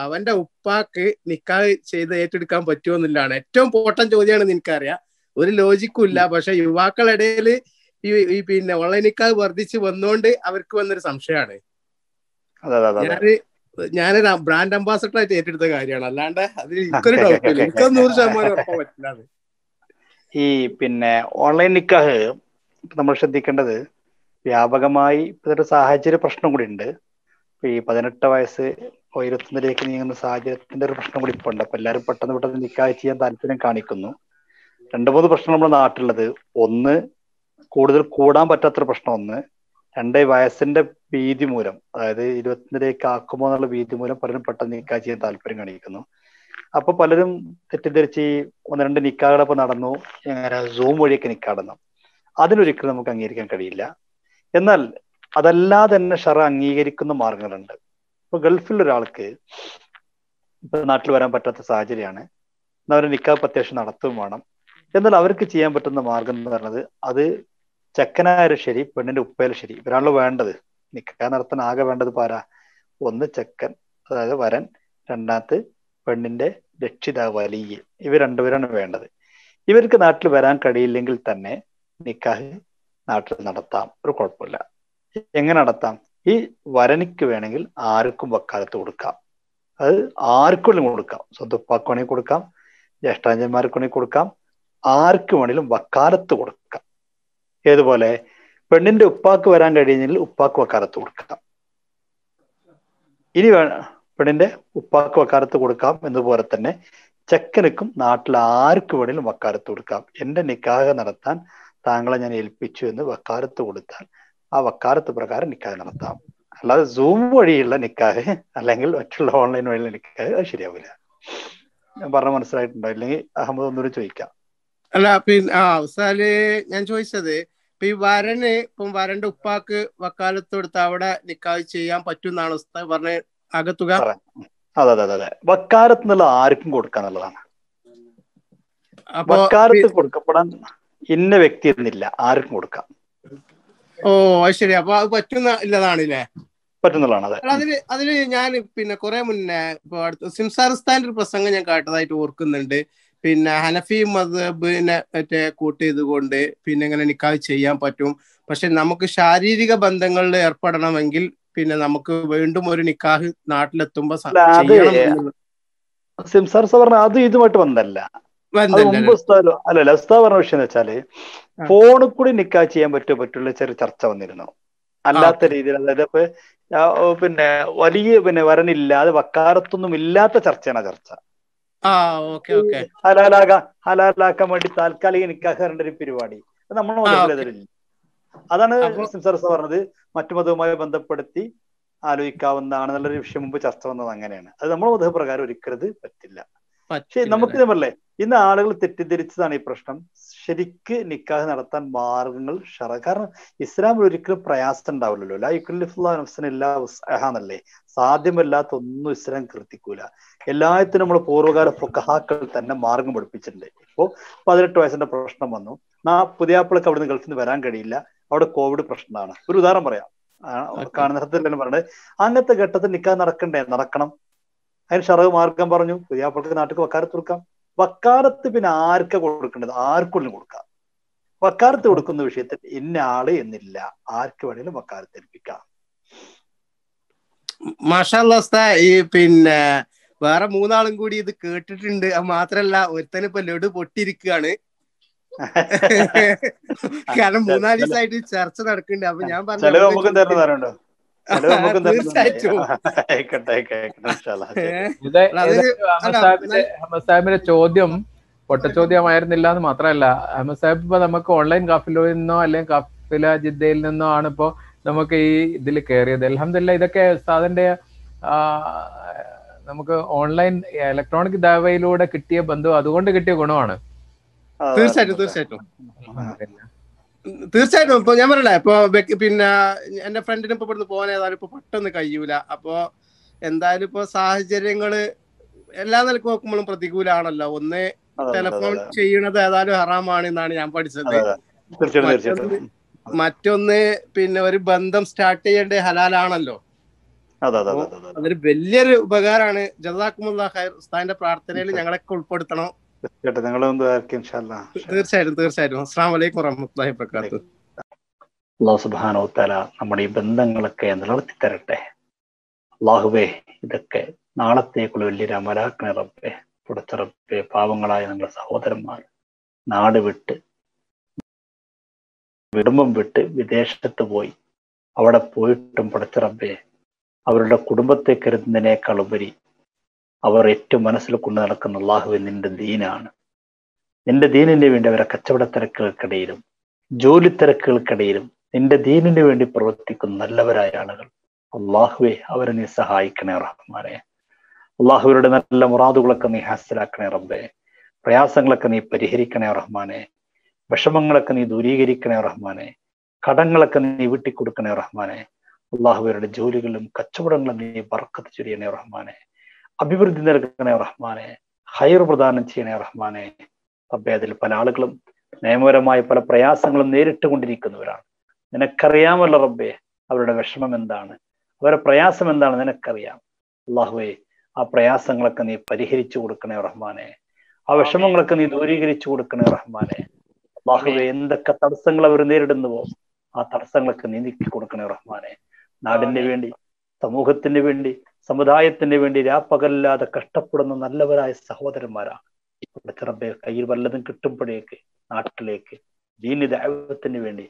Speaker 4: അവന്റെ ഉപ്പാക്ക് നിക്കാഹ് ചെയ്ത് ഏറ്റെടുക്കാൻ പറ്റുമെന്നില്ലാണ് ഏറ്റവും പോട്ടൻ ചോദ്യമാണ്. നിനക്കറിയാം, ഒരു ലോജിക്കും ഇല്ല. പക്ഷെ യുവാക്കളുടെ ഇടയില് ഈ ഓൺലൈൻ നിക്കാഹ് വർദ്ധിച്ച് വന്നോണ്ട് അവർക്ക് വന്നൊരു സംശയമാണ്. ഞാനൊരു ബ്രാൻഡ് അംബാസഡർ ആയിട്ട് ഏറ്റെടുത്ത കാര്യമാണ്, അല്ലാണ്ട് അതിൽ എനിക്കൊരു ഡൗട്ടില്ല. എനിക്കത് 100% ഉറപ്പാൻ പറ്റില്ല.
Speaker 1: ഈ ഓൺലൈൻ നിക്കാഹ് നമ്മൾ ശ്രദ്ധിക്കേണ്ടത് വ്യാപകമായി ഇപ്പോഴത്തെ സാഹചര്യ പ്രശ്നം കൂടി ഉണ്ട്. ഈ 18 വയസ്സ് 21 നീങ്ങുന്ന സാഹചര്യത്തിന്റെ ഒരു പ്രശ്നം കൂടി ഇപ്പോൾ ഉണ്ട്. അപ്പൊ എല്ലാവരും പെട്ടെന്ന് നിക്കാഹ് ചെയ്യാൻ താല്പര്യം കാണിക്കുന്നു. 2-3 പ്രശ്നം നമ്മുടെ നാട്ടിലുള്ളത്. ഒന്ന്, കൂടുതൽ കൂടാൻ പറ്റാത്തൊരു പ്രശ്നം. ഒന്ന്. 2, വയസ്സിന്റെ ഭീതി മൂലം, അതായത് 21 ആക്കുമോ എന്നുള്ള ഭീതി മൂലം പലരും പെട്ടെന്ന് നിക്കാഹ് ചെയ്യാൻ താല്പര്യം കാണിക്കുന്നു. അപ്പൊ പലരും തെറ്റിദ്ധരിച്ച് 1-2 നിക്കാഹുകളൊക്കെ നടന്നു, സൂം വഴിയൊക്കെ നിക്കാഹ് നടന്നു. അതിനൊരിക്കലും നമുക്ക് അംഗീകരിക്കാൻ കഴിയില്ല. എന്നാൽ അതല്ലാതെ തന്നെ ശറഅ അംഗീകരിക്കുന്ന മാർഗങ്ങളുണ്ട്. ഇപ്പൊ ഗൾഫിൽ ഒരാൾക്ക് ഇപ്പൊ നാട്ടിൽ വരാൻ പറ്റാത്ത സാഹചര്യമാണ്, എന്നാൽ അവർ നിക്കാഹ് അത്യാവശ്യം നടത്തുകയും വേണം. എന്നാൽ അവർക്ക് ചെയ്യാൻ പറ്റുന്ന മാർഗം എന്ന് പറയുന്നത്, അത് ചെക്കനായാലും ശരി പെണ്ണിന്റെ ഉപ്പയാലും ശരി, ഇവരാണല്ലോ വേണ്ടത്. നിക്കാഹ് നടത്താൻ ആകെ വേണ്ടത് പാരാ? ഒന്ന് ചെക്കൻ, അതായത് വരൻ, രണ്ടാമത്തെ പെണ്ണിന്റെ രക്ഷിതാവ് വലിയ, ഇവർ രണ്ടുപേരാണ് വേണ്ടത്. ഇവർക്ക് നാട്ടിൽ വരാൻ കഴിയില്ലെങ്കിൽ തന്നെ നിക്കാഹ് നാട്ടിൽ നടത്താം, ഒരു കുഴപ്പമില്ല. എങ്ങനെ നടത്താം? ഈ വരനിക്ക് വേണമെങ്കിൽ ആർക്കും വക്കാലത്ത് കൊടുക്കാം. അത് ആർക്കും കൊടുക്കാം. സ്വന്തം ഉപ്പാക്ക് വേണമെങ്കിൽ കൊടുക്കാം, ജ്യേഷ്ഠാഞ്ചന്മാർക്ക് വേണമെങ്കിൽ കൊടുക്കാം, ആർക്ക് വേണമെങ്കിലും വക്കാലത്ത് കൊടുക്കാം. ഏതുപോലെ പെണ്ണിന്റെ ഉപ്പാക്ക് വരാൻ കഴിയുന്നെങ്കിൽ ഉപ്പാക്ക് വക്കാലത്ത് കൊടുക്കാം. ഇനി പെണ്ണിന്റെ ഉപ്പാക്ക് വക്കാലത്ത് കൊടുക്കാം എന്നതുപോലെ തന്നെ ചെക്കനുക്കും നാട്ടിൽ ആർക്ക് വേണമെങ്കിലും വക്കാലത്ത് കൊടുക്കാം. എന്റെ നിക്കാഹ് നടത്താൻ താങ്കളെ ഞാൻ ഏൽപ്പിച്ചു എന്ന് വക്കാലത്ത് കൊടുത്താൽ ആ വക്കാലത്ത് പ്രകാരം നിക്കാഹ് നടത്താം. അല്ലാതെ സൂം വഴിയുള്ള നിക്കാഹ് അല്ലെങ്കിൽ മറ്റുള്ള ഓൺലൈൻ വഴിയുള്ള നിക്കാഹ് അത് ശരിയാവില്ല. ഞാൻ പറഞ്ഞ മനസ്സിലായിട്ടുണ്ടോ? ഇല്ലെങ്കിൽ അഹമ്മദ് ഒന്നുകൂടി ചോദിക്കാം.
Speaker 4: അല്ല, ഞാൻ ചോദിച്ചത്, ഈ വരന്റെ ഉപ്പാക്ക് വക്കാലത്ത് കൊടുത്ത് അവിടെ നിക്കാഹ് ചെയ്യാൻ പറ്റുമെന്നാണ് ഉസ്താദ് പറഞ്ഞ അകത്തുക?
Speaker 1: അതെ. വക്കാലത്ത് എന്നുള്ള ആർക്കും കൊടുക്കാന്നുള്ളതാണ്. വക്കാലത്ത് കൊടുക്കപ്പെടാൻ ഇന്ന വ്യക്തി എന്നില്ല, ആർക്കും കൊടുക്കാം.
Speaker 4: ഓ, അത് ശരി. അപ്പൊ അത് പറ്റുന്നതാണല്ലേ?
Speaker 1: പറ്റുന്നതാണ്.
Speaker 4: അതില് ഞാൻ കുറെ മുന്നേ ഇപ്പൊ അടുത്ത സിംസാർ ഉസ്താദിന്റെ ഒരു പ്രസംഗം ഞാൻ കേട്ടതായിട്ട് ഓർക്കുന്നുണ്ട്. ഹനഫി മദ്ഹബിനെ കൂട്ടി ചെയ്തുകൊണ്ട് ഇങ്ങനെ നിക്കാഹ് ചെയ്യാൻ പറ്റും. പക്ഷെ നമുക്ക് ശാരീരിക ബന്ധങ്ങളിൽ ഏർപ്പെടണമെങ്കിൽ നമുക്ക് വീണ്ടും ഒരു നിക്കാഹ് നാട്ടിലെത്തുമ്പോ ചെയ്യണം.
Speaker 1: സിംസാർ പറഞ്ഞ അത് ഇതുമായിട്ട് ബന്ധമല്ല. ഉസ്താദ് പറഞ്ഞ വിഷയം എന്ന് വെച്ചാല്, ഫോണിൽ കൂടി നിക്കാഹ് ചെയ്യാൻ പറ്റുള്ള ചെറിയ ചർച്ച വന്നിരുന്നു. അല്ലാത്ത രീതിയിൽ, അതായത് ഇപ്പൊ പിന്നെ വലിയ വരനില്ലാതെ വക്കാലത്തൊന്നും ഇല്ലാത്ത ചർച്ചയാണ് ചർച്ച. ഹലാലാക്കാൻ വേണ്ടി താൽക്കാലിക നിക്കാഹ് ഒരു പരിപാടി നമ്മൾ അതിലില്ല. അതാണ് സർ പറഞ്ഞത്, മറ്റു മതവുമായി ബന്ധപ്പെടുത്തി ആലോചിക്കാവുന്നതാണെന്നുള്ളൊരു വിഷയം മുമ്പ് ചർച്ച വന്നത് അങ്ങനെയാണ്. അത് നമ്മുടെ മതപ്രകാരം ഒരിക്കലും പറ്റില്ല. പക്ഷെ നമുക്ക് ഇതല്ലേ, ഇന്ന് ആളുകൾ തെറ്റിദ്ധരിച്ചതാണ് ഈ പ്രശ്നം. ശരിക്ക് നിക്കാഹ് നടത്താൻ മാർഗങ്ങൾ കാരണം ഇസ്ലാമിൽ ഒരിക്കലും പ്രയാസം ഉണ്ടാവില്ലല്ലോ. ലാ യുകല്ലിഫുല്ലാഹു നഫ്സൻ ഇല്ലാ വസ്അഹാന്നല്ലേ. സാധ്യമല്ലാത്ത ഒന്നും ഇസ്ലാം കൃതിക്കൂല. എല്ലാത്തിനും നമ്മൾ പൂർവ്വകാല ഫുഖഹാക്കൾ തന്നെ മാർഗം പഠിപ്പിച്ചിട്ടുണ്ട്. ഇപ്പോ 18 വയസ്സിന്റെ പ്രശ്നം വന്നു, പുതിയാപ്പിളക്ക് അവിടുന്ന് ഗൾഫിൽ നിന്ന് വരാൻ കഴിയില്ല, അവിടെ കോവിഡ് പ്രശ്നമാണ്. ഒരു ഉദാഹരണം പറയാം, കാണുന്ന പറഞ്ഞത് അങ്ങനത്തെ ഘട്ടത്തിൽ നിക്കാഹ് നടക്കണം. അതിന് ഷറഅ് മാർഗം പറഞ്ഞു, പുതിയാപ്പിളക്ക് നാട്ടിൽ വക്കാലത്ത് കൊടുക്കാം. വക്കാലത്ത് പിന്നെ ആർക്കാ കൊടുക്കേണ്ടത്? ആർക്കും കൊടുക്കാം. വക്കാലത്ത് കൊടുക്കുന്ന വിഷയത്തിൽ ഇന്ന ആള് എന്നില്ല, ആർക്ക് വേണേലും വക്കാലത്ത് ഏൽപ്പിക്കാം.
Speaker 4: മാഷാ അല്ലാഹ് ഉസ്താദ്, ഈ പിന്നെ വേറെ 3 ആളും കൂടി ഇത് കേട്ടിട്ടുണ്ട്. അത് മാത്രല്ല, ഒരുത്തന് ഇപ്പൊ ലഡു പൊട്ടിയിരിക്കുകയാണ്. കാരണം 3-4 ദിവസമായിട്ട് ചർച്ച നടക്കുന്നുണ്ട്. അപ്പൊ ഞാൻ പറഞ്ഞു
Speaker 2: സാഹിബിന്റെ ചോദ്യം പൊട്ടച്ചോദ്യമായിരുന്നില്ല എന്ന് മാത്രമല്ല, അഹമ്മദ് സാഹിബ് ഇപ്പൊ നമുക്ക് ഓൺലൈൻ കാഫിലയിൽ നിന്നോ അല്ലെങ്കിൽ കാഫില ജിദ്ദയിൽ നിന്നോ ആണ് ഇപ്പോ നമുക്ക് ഈ ഇതിൽ കയറിയത്. അൽഹംദുലില്ലാഹ് ഇതൊക്കെ ഉസ്താദിന്റെ നമുക്ക് ഓൺലൈൻ ഇലക്ട്രോണിക് ദാവയിലൂടെ കിട്ടിയ ബന്ധം, അതുകൊണ്ട് കിട്ടിയ ഗുണമാണ്.
Speaker 4: തീർച്ചയായിട്ടും ഇപ്പൊ ഞാൻ പറയണേ, ഇപ്പൊ പിന്നെ എന്റെ ഫ്രണ്ടിന് ഇപ്പൊ ഇവിടുന്ന് പോകാൻ ഏതായാലും ഇപ്പൊ പെട്ടെന്ന് കഴിയൂല. അപ്പൊ എന്തായാലും ഇപ്പൊ സാഹചര്യങ്ങള് എല്ലാ നിലക്കും നോക്കുമ്പോഴും പ്രതികൂലാണല്ലോ. ഒന്ന്, ടെലിഫോൺ ചെയ്യണത് ഏതായാലും ഹറാമാണ് എന്നാണ് ഞാൻ പഠിച്ചത്. മറ്റൊന്ന് പിന്നെ ഒരു ബന്ധം സ്റ്റാർട്ട് ചെയ്യേണ്ട ഹലാലാണല്ലോ. അതൊരു വലിയൊരു ഉപകാരമാണ്. ജസാക്കുമുല്ലാഹ് ഖൈർ. ഉസ്താദിന്റെ പ്രാർത്ഥനയിൽ ഞങ്ങളൊക്കെ ഉൾപ്പെടുത്തണം. തീർച്ചയായിട്ടും. അസ്സലാമു അലൈക്കും വറഹ്മത്തുള്ളാഹി വബറകാതുഹു.
Speaker 1: അല്ലാഹു സുബ്ഹാനഹു വ തആല നമ്മുടെ ഈ ബന്ധങ്ങളൊക്കെ നിലനിർത്തി തരട്ടെ. അല്ലാഹുവേ, ഇതൊക്കെ നാളത്തേക്കുള്ള വലിയൊരു അമലാക്കണേ റബ്ബേ. പുറത്ത റബ്ബേ, പാവങ്ങളായ നമ്മുടെ സഹോദരന്മാർ നാട് വിട്ട് കുടുംബം വിട്ട് വിദേശത്ത് പോയി, അവിടെ പോയിട്ടും പുറത്ത റബ്ബേ അവരുടെ കുടുംബത്തെ കരുതുന്നതിനേക്കാൾ ഉപരി അവർ ഏറ്റവും മനസ്സിൽ കൊണ്ടു നടക്കുന്ന അല്ലാഹുവേ നിന്റെ ദീനാണ്. നിന്റെ ദീനിന് വേണ്ടി അവരെ കച്ചവട തിരക്കുകൾക്കിടയിലും ജോലി തിരക്കുകൾക്കിടയിലും നിന്റെ ദീനിന് വേണ്ടി പ്രവർത്തിക്കുന്ന നല്ലവരായ ആളുകൾ അല്ലാഹുവേ അവരെ നീ സഹായിക്കണേ റഹ്മാനെ. അല്ലാഹുവരുടെ നല്ല മുറാദുകളൊക്കെ നീ ഹാസിലാക്കണേ റബ്ബേ. പ്രയാസങ്ങളൊക്കെ നീ പരിഹരിക്കണേ റഹ്മാനെ. വിഷമങ്ങളൊക്കെ നീ ദൂരീകരിക്കണേ റഹ്മാനെ. കടങ്ങളൊക്കെ നീ വീട്ടിക്കൊടുക്കണേ റഹ്മാനെ. അല്ലാഹുവരുടെ ജോലികളും കച്ചവടങ്ങളും നീ ബർക്കത്ത് ചൊരിയണേ റഹ്മാനെ. അഭിവൃദ്ധി നൽകണേ റഹ്മാനെ. ഖൈർ പ്രദാനം ചെയ്യണേ റഹ്മാനെ. റബ്ബേ, അതിൽ പല ആളുകളും നിയമപരമായ പല പ്രയാസങ്ങളും നേരിട്ട് കൊണ്ടിരിക്കുന്നവരാണ്. നിനക്കറിയാമല്ലോ റബ്ബേ അവരുടെ വിഷമം എന്താണ്, അവരുടെ പ്രയാസം എന്താണ് നിനക്കറിയാം. അല്ലാഹുവേ, ആ പ്രയാസങ്ങളൊക്കെ നീ പരിഹരിച്ചു കൊടുക്കണേ റഹ്മാനെ. ആ വിഷമങ്ങളൊക്കെ നീ ദൂരീകരിച്ചു കൊടുക്കണേ റഹ്മാനെ. അല്ലാഹുവേ, എന്തൊക്കെ തടസ്സങ്ങൾ അവർ നേരിടുന്നുവോ ആ തടസ്സങ്ങളൊക്കെ നീ നീക്കി കൊടുക്കണേ റഹ്മാനെ. നാടിന് വേണ്ടി, സമൂഹത്തിന് വേണ്ടി, സമുദായത്തിന് വേണ്ടി രാപ്പകല്ലാതെ കഷ്ടപ്പെടുന്ന നല്ലവരായ സഹോദരന്മാരാണ്. റബ്ബേ, കയ്യിൽ വല്ലതും കിട്ടുമ്പോഴേക്ക് നാട്ടിലേക്ക് ദീനി ദഅവത്തിന് വേണ്ടി,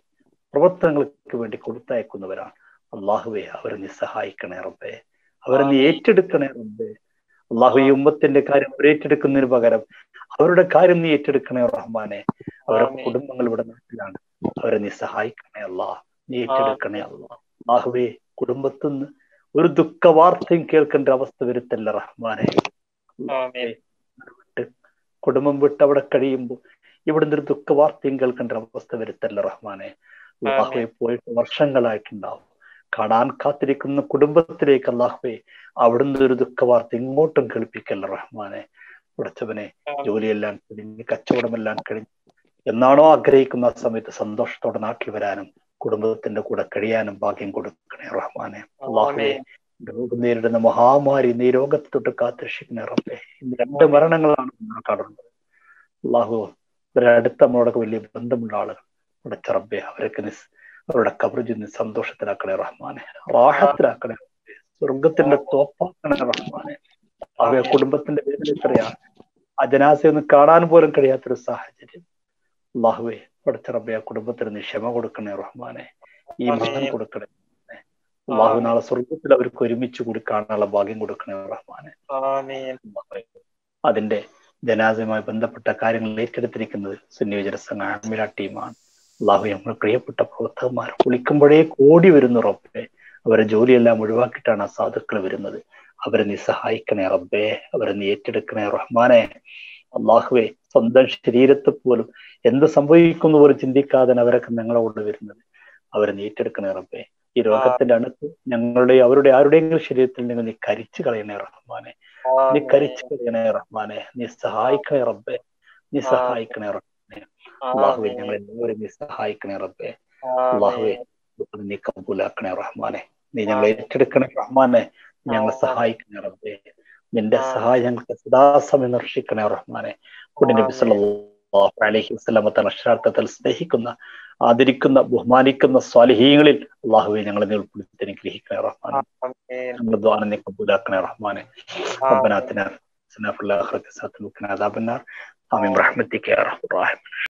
Speaker 1: പ്രവർത്തനങ്ങൾക്ക് വേണ്ടി കൊടുത്തയക്കുന്നവരാണ്. അല്ലാഹുവേ, അവരെ നീ സഹായിക്കണേ റബ്ബേ. അവരെ നീ ഏറ്റെടുക്കണേ റബ്ബേ. അല്ലാഹു, ഈ ഉമ്മത്തിന്റെ കാര്യം അവർ ഏറ്റെടുക്കുന്നതിന് പകരം അവരുടെ കാര്യം നീ ഏറ്റെടുക്കണേ റഹ്മാനെ. അവരുടെ കുടുംബങ്ങൾ ഇവിടെ നാട്ടിലാണ്, അവരെ നീ സഹായിക്കണേ അല്ലാഹ്. നീ ഏറ്റെടുക്കണേ അല്ലാഹ്. അല്ലാഹുവേ, കുടുംബത്തിന്ന് ഒരു ദുഃഖ വാർത്തയും കേൾക്കേണ്ട അവസ്ഥ വരുത്തല്ല റഹ്മാനെ. കുടുംബം വിട്ട് അവിടെ കഴിയുമ്പോൾ ഇവിടുന്ന് ഒരു ദുഃഖ വാർത്തയും കേൾക്കേണ്ട അവസ്ഥ വരുത്തല്ല റഹ്മാനെ. അല്ലാഹുവേ, പോയിട്ട് വർഷങ്ങളായിട്ടുണ്ടാവും, കാണാൻ കാത്തിരിക്കുന്ന കുടുംബത്തിലേക്ക് അല്ലാഹുവേ അവിടുന്ന് ഒരു ദുഃഖ വാർത്ത ഇങ്ങോട്ടും കേൾപ്പിക്കല്ല റഹ്മാനെ. ഉടച്ചവനെ, ജോലിയെല്ലാം കഴിഞ്ഞ് കച്ചവടമെല്ലാം കഴിഞ്ഞ് എന്നാണോ ആഗ്രഹിക്കുന്ന ആ സമയത്ത് സന്തോഷത്തോടെ നാട്ടിൽ വരാനും കുടുംബത്തിന്റെ കൂടെ കഴിയാനും ഭാഗ്യം കൊടുക്കണേ റഹ്മാനെ. അല്ലാഹുവേ, രോഗം നേരിടുന്ന മഹാമാരി നീ രോഗത്തെ തൊട്ട് കാത്തിരക്ഷിക്കണേ റബ്ബേ. ഇന്ന് 2 മരണങ്ങളാണ് കാണുന്നത്. അല്ലാഹു, അടുത്ത നമ്മളോടൊക്കെ വലിയ ബന്ധമുള്ള ആളുകൾ ഉടച്ച റബ്ബേ, അവരൊക്കെ അവരുടെ കബറിൽ നിന്ന് സന്തോഷത്തിലാക്കണേ റഹ്മാനെ, റാഹത്തിലാക്കണേ റബ്ബേ, സ്വർഗത്തിന്റെ തോപ്പാക്കണേ റഹ്മാനെ. അവയെ കുടുംബത്തിന്റെ വേദന എത്രയാണ്, ആ ജനാസയൊന്നും കാണാൻ പോലും കഴിയാത്തൊരു സാഹചര്യം. അല്ലാഹുവേ, ഉടച്ച റബ്ബേ, ആ കുടുംബത്തിന് നീ ക്ഷമ കൊടുക്കണേ റഹ്മാനെ, ഈമാൻ കൊടുക്കണേ അള്ളാഹു നാളെ സ്വർഗത്തിൽ അവർക്ക് ഒരുമിച്ച് കൂടി കാണാനുള്ള ഭാഗ്യം കൊടുക്കണേ റഹ്മാനെ. അതിന്റെ ജനാസയുമായി ബന്ധപ്പെട്ട കാര്യങ്ങൾ ഏറ്റെടുത്തിരിക്കുന്നത് സുന്നി വിചാരസംഘ ആമില ടീമാണ്. അള്ളാഹു നമ്മൾ പ്രിയപ്പെട്ട പ്രവർത്തകന്മാർ വിളിക്കുമ്പോഴേ കോടി വരുന്നു റബ്ബേ. അവരെ ജോലിയെല്ലാം ഒഴിവാക്കിയിട്ടാണ് ആ സാധുക്കൾ വരുന്നത്. അവരെ നീ സഹായിക്കണേ റബ്ബേ, അവരെ നീ ഏറ്റെടുക്കണേ റഹ്മാനെ. അള്ളാഹുവെ, സ്വന്തം ശരീരത്തെ പോലും എന്ത് സംഭവിക്കുന്നു പോലും ചിന്തിക്കാതെ അവരൊക്കെ ഞങ്ങളോട് വരുന്നത്. അവരെ നീ ഏറ്റെടുക്കണേ റബ്ബേ. ഈ രോഗത്തിന്റെ അടുത്ത് ഞങ്ങളുടെ അവരുടെ ആരുടെയെങ്കിലും ശരീരത്തിൽ നിങ്ങൾ നീ കരിച്ചു കളയണേ റഹ്മാനെ, നീ കരിച്ചു കളയണേ റഹ്മാനെ. നീ സഹായിക്കണേ റബ്ബേ, നീ സഹായിക്കണേ റഹ്മാനെ. അള്ളാഹുവെ, ഞങ്ങളെല്ലാവരും നീ സഹായിക്കണേ റബ്ബേ. അള്ളാഹുവെ, നീ കബൂലാക്കണേ റഹ്മാനെ. നീ ഞങ്ങളെ ഏറ്റെടുക്കണേ റഹ്മാനെ. ഞങ്ങളെ സഹായിക്കണേ റബ്ബേ. നിന്റെ സഹായം ഞങ്ങൾക്ക് സദാസമയം രക്ഷിക്കണേ റഹ്മാനെ. നബി സല്ലല്ലാഹു അലൈഹി വസല്ലം അക്ഷരാർത്ഥത്തിൽ സ്നേഹിക്കുന്ന, ആദരിക്കുന്ന, ബഹുമാനിക്കുന്ന സ്വാലിഹീങ്ങളിൽ അള്ളാഹുവെ ഞങ്ങളെ നീ ഉൾപ്പെടുത്തി അനുഗ്രഹിക്കണേ റഹ്മാനെ. നമ്മുടെ ദ്വാന നീ കബൂലാക്കണേ റഹ്മാനെ. റബ്ബനാ ആതിനാ ഫിൽ ആഖിറതി ഹസനത്തും വഖിനാ അദാബന്നാർ. ആമീൻ ബിറഹ്മതിക യാ അർഹമർ റഹീമീൻ.